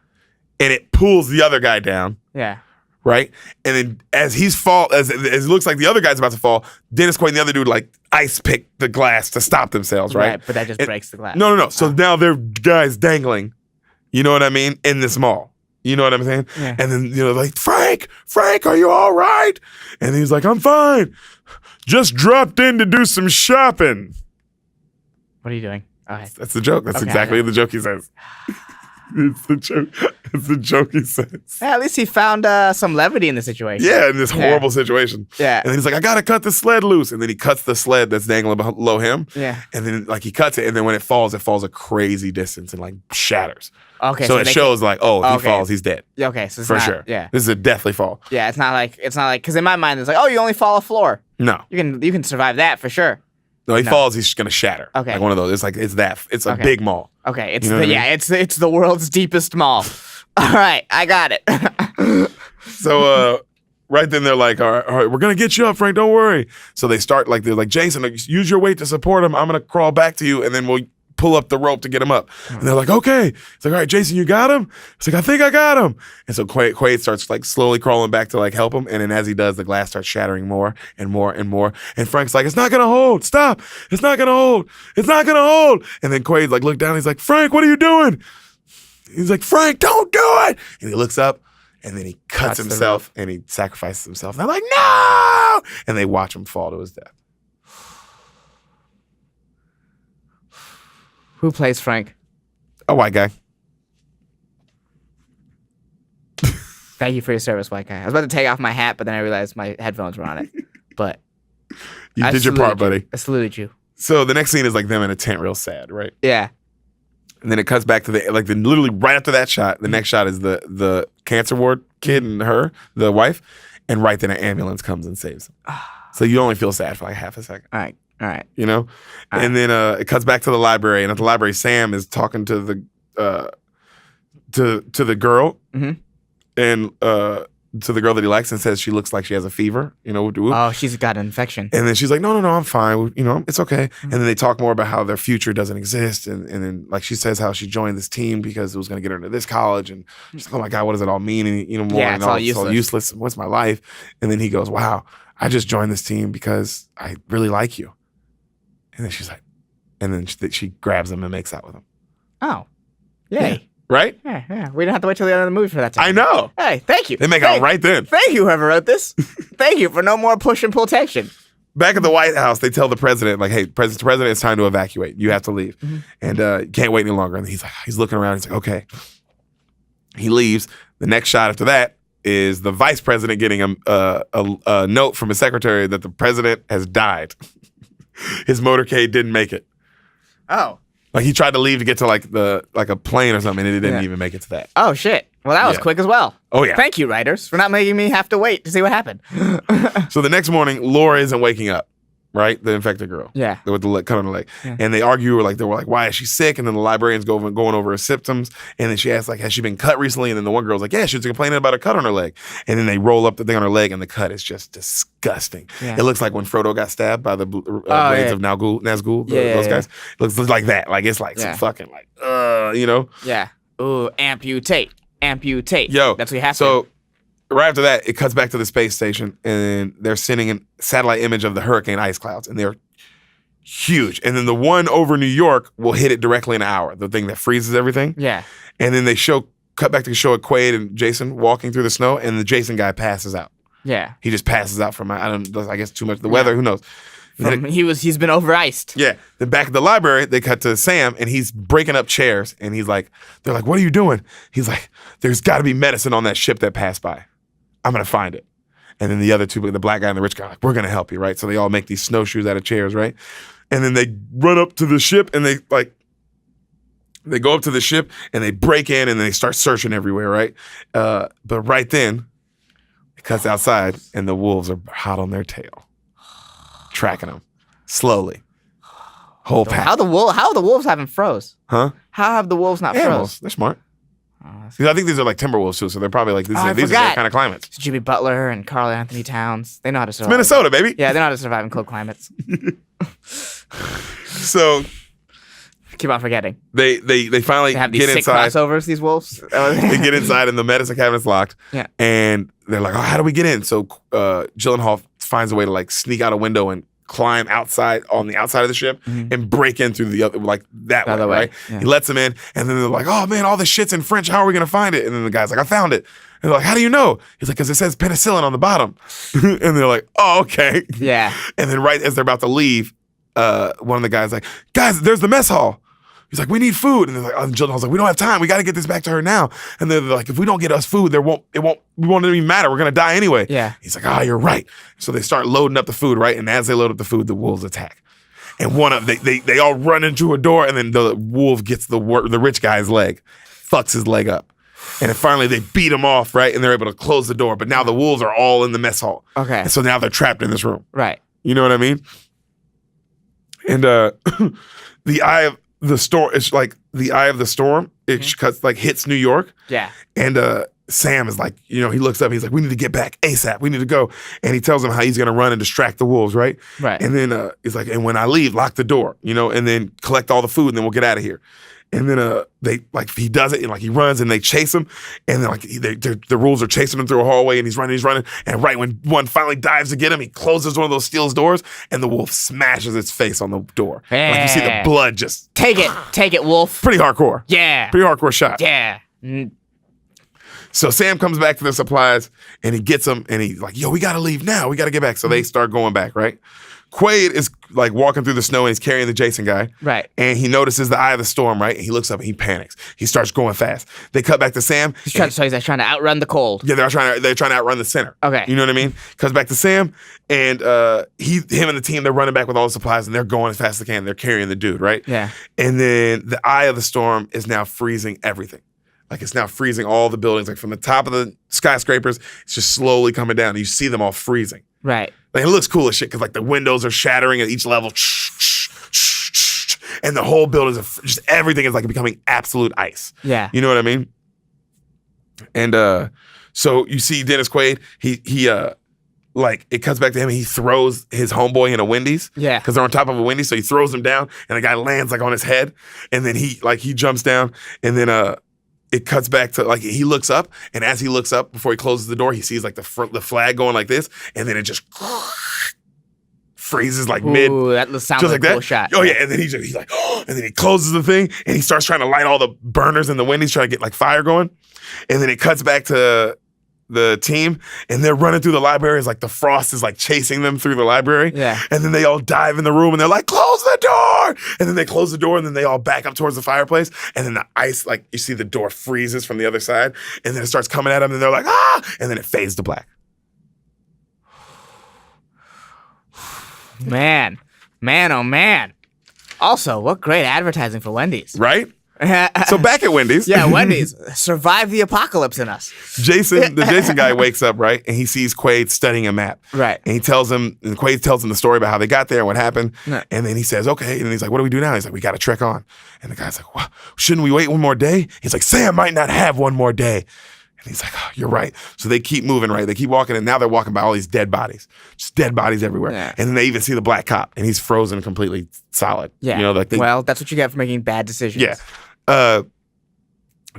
And it pulls the other guy down. Yeah. Right? And then as it looks like the other guy's about to fall, Dennis Quaid and the other dude like ice pick the glass to stop themselves, right? But that just breaks the glass. No. So now they're guys dangling, you know what I mean, in this mall. You know what I'm saying? Yeah. And then, like, Frank, are you all right? And he's like, I'm fine. Just dropped in to do some shopping. What are you doing? Okay. That's the joke. That's exactly the joke he says. It's the joke. It's the joke he says. Yeah, at least he found some levity in the situation. Yeah, in this horrible situation. Yeah. And then he's like, I gotta cut the sled loose. And then he cuts the sled that's dangling below him. Yeah. And then like he cuts it, and then when it falls a crazy distance and like shatters. Okay. So it shows like, if he falls, he's dead. Yeah, okay. So it's for not, sure. Yeah. This is a deathly fall. Yeah, it's not like because in my mind it's like, oh, you only fall a floor. No. You can survive that for sure. No, he falls, he's just gonna shatter. Okay. Like one of those. It's like it's a big mall. Okay. It's You know what I mean? it's the world's deepest mall. All right, I got it. So right then they're like, all right, we're gonna get you up, Frank, don't worry. So they're like, Jason, use your weight to support him. I'm gonna crawl back to you, and then we'll pull up the rope to get him up. And they're like, okay. It's like, all right, Jason, you got him? It's like, I think I got him. And so Quaid starts like slowly crawling back to like help him. And then as he does, the glass starts shattering more and more and more. And Frank's like, it's not gonna hold. Stop. It's not gonna hold. It's not gonna hold. And then Quaid's like, look down. He's like, Frank, what are you doing? He's like, Frank, don't do it. And he looks up, and then he cuts himself and he sacrifices himself. And they're like, no. And they watch him fall to his death. Who plays Frank? A white guy. Thank you for your service, white guy. I was about to take off my hat, but then I realized my headphones were on it. But You did your part, buddy. I saluted you. So the next scene is like them in a tent, real sad, right? Yeah. And then it cuts back to literally right after that shot. The next shot is the cancer ward kid and the wife, and right then an ambulance comes and saves them. So you only feel sad for like half a second. All right. You know, and then it cuts back to the library, and at the library, Sam is talking to the to the girl, and to the girl that he likes, and says she looks like she has a fever. You know, oh, she's got an infection. And then she's like, no, I'm fine. You know, it's okay. And then they talk more about how their future doesn't exist, and then like she says how she joined this team because it was going to get her into this college, and she's like, oh my god, what does it all mean? And you know, more it's all useless. What's my life? And then he goes, wow, I just joined this team because I really like you. And then she's like, and then she grabs him and makes out with him. Oh, yay. Yeah. Right? Yeah. We don't have to wait till the end of the movie for that to happen. I know. Hey, thank you. They make out right then. Thank you, whoever wrote this. Thank you for no more push and pull tension. Back at the White House, they tell the president, like, hey, President, it's time to evacuate. You have to leave. And you can't wait any longer. And he's looking around. He's like, okay. He leaves. The next shot after that is the vice president getting a note from his secretary that the president has died. His motorcade didn't make it. Oh. Like he tried to leave to get to like a plane or something, and it didn't even make it to that. Oh shit! Well, that was quick as well. Oh yeah. Thank you, writers, for not making me have to wait to see what happened. So the next morning, Laura isn't waking up. Right, the infected girl. Yeah, with the cut on the leg, and they argue they were like, "Why is she sick?" And then the librarian's going over her symptoms, and then she asks like, "Has she been cut recently?" And then the one girl's like, "Yeah, she was complaining about a cut on her leg." And then they roll up the thing on her leg, and the cut is just disgusting. Yeah. It looks like when Frodo got stabbed by the blades of Nazgul. Those guys. It looks like that. Like it's like some fucking you know. Yeah. Ooh, amputate. Yo, that's what you have to. So right after that, it cuts back to the space station, and they're sending a satellite image of the hurricane ice clouds, and they're huge. And then the one over New York will hit it directly in an hour, the thing that freezes everything. Yeah. And then they cut back to show Quaid and Jason walking through the snow, and the Jason guy passes out. Yeah. He just passes out from, I guess too much the weather, who knows. He's been over iced. Yeah. Then back at the library, they cut to Sam, and he's breaking up chairs, and they're like, what are you doing? He's like, there's got to be medicine on that ship that passed by. I'm going to find it. And then the other two, the black guy and the rich guy, are like, we're going to help you, right? So they all make these snowshoes out of chairs, right? And then they run up to the ship, and they go up to the ship, and they break in, and they start searching everywhere, right? But right then, it cuts outside, and the wolves are hot on their tail, tracking them slowly. Whole pack. How the wolves haven't froze? Huh? How have the wolves not froze? They're smart. I think these are like timber wolves too, so they're probably like these are their kind of climates. Jimmy Butler and Karl Anthony Towns, they know how to survive. It's Minnesota, baby. Yeah, they know how to survive in cold climates. So keep on forgetting. They finally have these get sick inside. crossovers. These wolves. They get inside, and the medicine cabinet's locked. Yeah, and they're like, "Oh, how do we get in?" So Gyllenhaal finds a way to like sneak out a window and climb outside on the outside of the ship and break in through the other, like that way, right? Yeah. He lets them in, and then they're like, "Oh man, all this shit's in French. How are we gonna find it?" And then the guy's like, "I found it." And they're like, "How do you know?" He's like, "Because it says penicillin on the bottom." And they're like, "Oh, okay." Yeah. And then right as they're about to leave, one of the guys like, "Guys, there's the mess hall." He's like, "We need food." And they're like, Gyllenhaal's like, "We don't have time. We got to get this back to her now." And they're like, "If we don't get us food, we won't even matter. We're gonna die anyway." Yeah. He's like, "You're right." So they start loading up the food, right? And as they load up the food, the wolves attack. And they all run into a door, and then the wolf gets the rich guy's leg, fucks his leg up. And then finally they beat him off, right? And they're able to close the door. But now the wolves are all in the mess hall. Okay. And so now they're trapped in this room. Right. You know what I mean? And the eye of the storm, it's like the eye of the storm. It cuts hits New York. Yeah. And Sam is like, he looks up. He's like, "We need to get back ASAP. We need to go." And he tells him how he's gonna run and distract the wolves, right? Right. And then he's like, "And when I leave, lock the door, and then collect all the food, and then we'll get out of here." And then he does it, and he runs, and they chase him, and then the wolves are chasing him through a hallway, and he's running, and right when one finally dives to get him, he closes one of those steel doors, and the wolf smashes its face on the door. Yeah. You see the blood just take it, wolf. Pretty hardcore. Yeah. Pretty hardcore shot. Yeah. So Sam comes back to the supplies, and he gets them, and he's like, "Yo, we gotta leave now. We gotta get back." So they start going back, right? Quaid is like walking through the snow and he's carrying the Jason guy. Right. And he notices the eye of the storm, right? And he looks up and he panics. He starts going fast. They cut back to Sam. He's trying to outrun the cold. Yeah, they're trying to outrun the center. Okay. You know what I mean? Comes back to Sam, and him and the team, they're running back with all the supplies and they're going as fast as they can. They're carrying the dude, right? Yeah. And then the eye of the storm is now freezing everything. Like it's now freezing all the buildings, like from the top of the skyscrapers, it's just slowly coming down. You see them all freezing. Right. Like it looks cool as shit because like the windows are shattering at each level, and the whole building is just everything is like becoming absolute ice. Yeah. You know what I mean? And so you see Dennis Quaid, he like it cuts back to him and he throws his homeboy in a Wendy's. Yeah. Because they're on top of a Wendy's, so he throws him down and the guy lands like on his head, and then he jumps down, and then it cuts back to like he looks up, and as he looks up before he closes the door, he sees like the flag going like this, and then it just freezes like mid. Ooh, that sounds like a cool shot. Oh yeah, and then he's like, and then he closes the thing, and he starts trying to light all the burners in the Wendy's, trying to get like fire going, and then it cuts back to the team, and they're running through the library as like the frost is like chasing them through the library. Yeah. And then they all dive in the room and they're like, close the door! And then they close the door and then they all back up towards the fireplace. And then the ice, like you see the door freezes from the other side, and then it starts coming at them and they're like, ah! And then it fades to black. Man, oh man. Also, what great advertising for Wendy's. Right? So back at Wendy's. Yeah, Wendy's. Survive the apocalypse in us. The Jason guy wakes up, right? And he sees Quaid studying a map. Right. And Quaid tells him the story about how they got there and what happened. Yeah. And then he says, okay. And he's like, what do we do now? He's like, we got to trek on. And the guy's like, well, shouldn't we wait one more day? He's like, Sam might not have one more day. And he's like, oh, you're right. So they keep moving, right? They keep walking, and now they're walking by all these dead bodies. Just dead bodies everywhere. Yeah. And then they even see the black cop, and he's frozen completely solid. Yeah. You know, like well, that's what you get for making bad decisions. Yeah.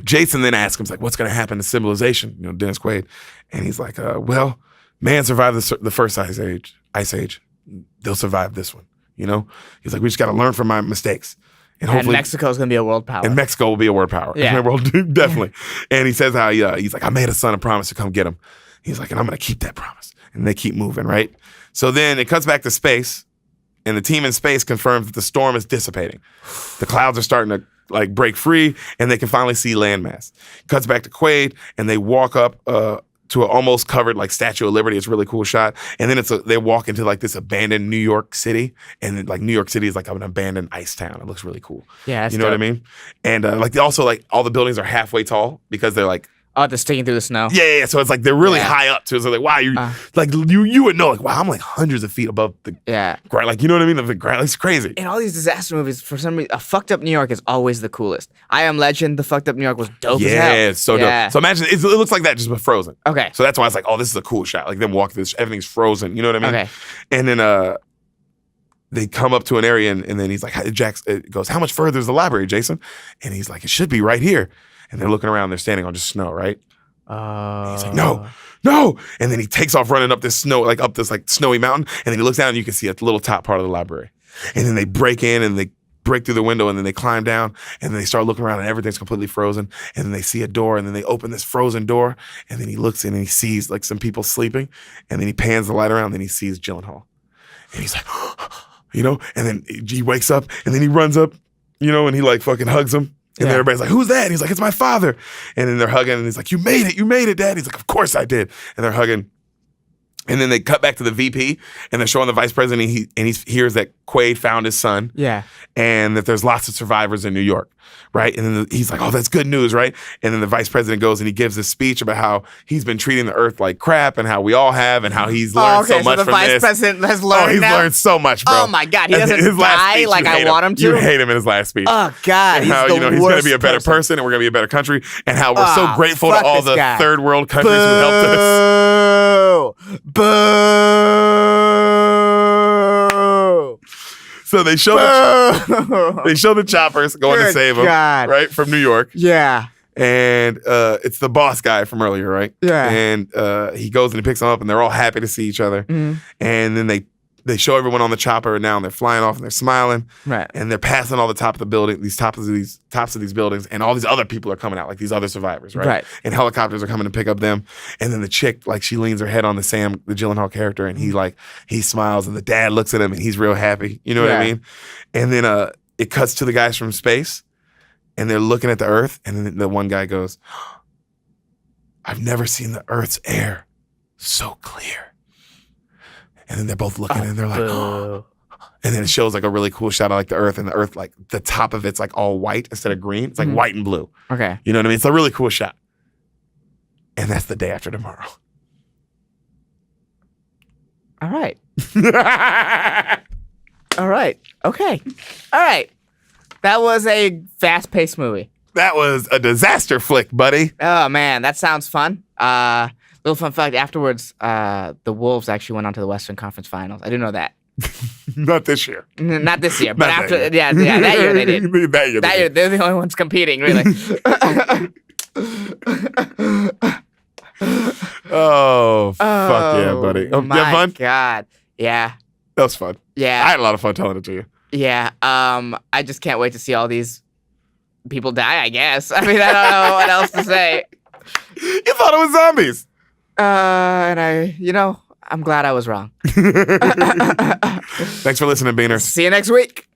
Jason then asks him, like, what's going to happen to civilization? You know, Dennis Quaid. And he's like, well, man survived the first ice age. They'll survive this one. You know? He's like, we just got to learn from my mistakes. And hopefully Mexico's going to be a world power. And Mexico will be a world power. Yeah. Definitely. And he says how he's like, I made a son a promise to come get him. He's like, and I'm going to keep that promise. And they keep moving, right? So then it cuts back to space, and the team in space confirms that the storm is dissipating. The clouds are starting to like break free, and they can finally see landmass. Cuts back to Quaid, and they walk up to an almost covered like Statue of Liberty. It's a really cool shot. And then they walk into like this abandoned New York City, and then, like New York City is like an abandoned ice town. It looks really cool. Yeah, that's you know dope. what I mean? And also all the buildings are halfway tall because they're like. Oh, they're sticking through the snow. Yeah. So it's like they're really high up too. So like, wow, you would know like, wow, I'm like hundreds of feet above the ground. Like, you know what I mean? The ground. It's crazy. In all these disaster movies, for some reason, a fucked up New York is always the coolest. I Am Legend, the fucked up New York was dope as hell. Yeah, it's so dope. So imagine it looks like that just with frozen. Okay. So that's why it's like, oh, this is a cool shot. Like them walking through this, everything's frozen. You know what I mean? Okay. And then they come up to an area, and then he's like, Jax goes, how much further is the library, Jason? And he's like, it should be right here. And they're looking around, they're standing on just snow, right? He's like, no. And then he takes off running up this snowy mountain. And then he looks down and you can see a little top part of the library. And then they break in and they break through the window, and then they climb down, and then they start looking around and everything's completely frozen. And then they see a door, and then they open this frozen door, and then he looks in and he sees like some people sleeping. And then he pans the light around, and then he sees Gyllenhaal. And he's like, you know, and then he wakes up, and then he runs up, you know, and he like fucking hugs him. And then everybody's like, who's that? And he's like, it's my father. And then they're hugging, and he's like, you made it, Dad. He's like, of course I did. And they're hugging. And then they cut back to the VP, and they're showing the vice president, and he hears that Quaid found his son. Yeah. And that there's lots of survivors in New York, right? And then he's like, oh, that's good news, right? And then the vice president goes and he gives this speech about how he's been treating the earth like crap, and how we all have, and how he's learned so much from this. the vice president has learned he's learned so much, bro. Oh, my God. He doesn't die like I want him to? You hate him in his last speech. Oh, God. And how, he's going to be a better person, and we're going to be a better country, and how we're so grateful to all the third world countries who helped us. Boo! So they show the choppers going to save him, right, from New York. Yeah. And it's the boss guy from earlier, right? Yeah. And he goes and he picks them up, and they're all happy to see each other. Mm-hmm. And then they show everyone on the chopper now, and they're flying off and they're smiling. Right. And they're passing all the top of the building, these tops of these buildings, and all these other people are coming out, like these other survivors, right? Right. And helicopters are coming to pick up them. And then the chick, like, she leans her head on the Gyllenhaal character, and he smiles, and the dad looks at him, and he's real happy. You know what I mean? And then it cuts to the guys from space, and they're looking at the Earth, and then the one guy goes, "I've never seen the Earth's air so clear." And then they're both looking and they're like, oh. And then it shows like a really cool shot of like the Earth, and the Earth, like the top of it's like all white instead of green. It's like white and blue. Okay. You know what I mean? It's a really cool shot. And that's the day after tomorrow. All right. All right. Okay. All right. That was a fast-paced movie. That was a disaster flick, buddy. Oh, man. That sounds fun. Little fun fact, afterwards, the Wolves actually went on to the Western Conference Finals. I didn't know that. Not this year. Not this year, but after, yeah, that year they did. That year, they're the only ones competing, really. Oh, fuck yeah, buddy. Oh, you have fun? God. Yeah. That was fun. Yeah. I had a lot of fun telling it to you. Yeah. I just can't wait to see all these people die, I guess. I mean, I don't know what else to say. You thought it was zombies. And I'm glad I was wrong. Thanks for listening, Beaners. See you next week.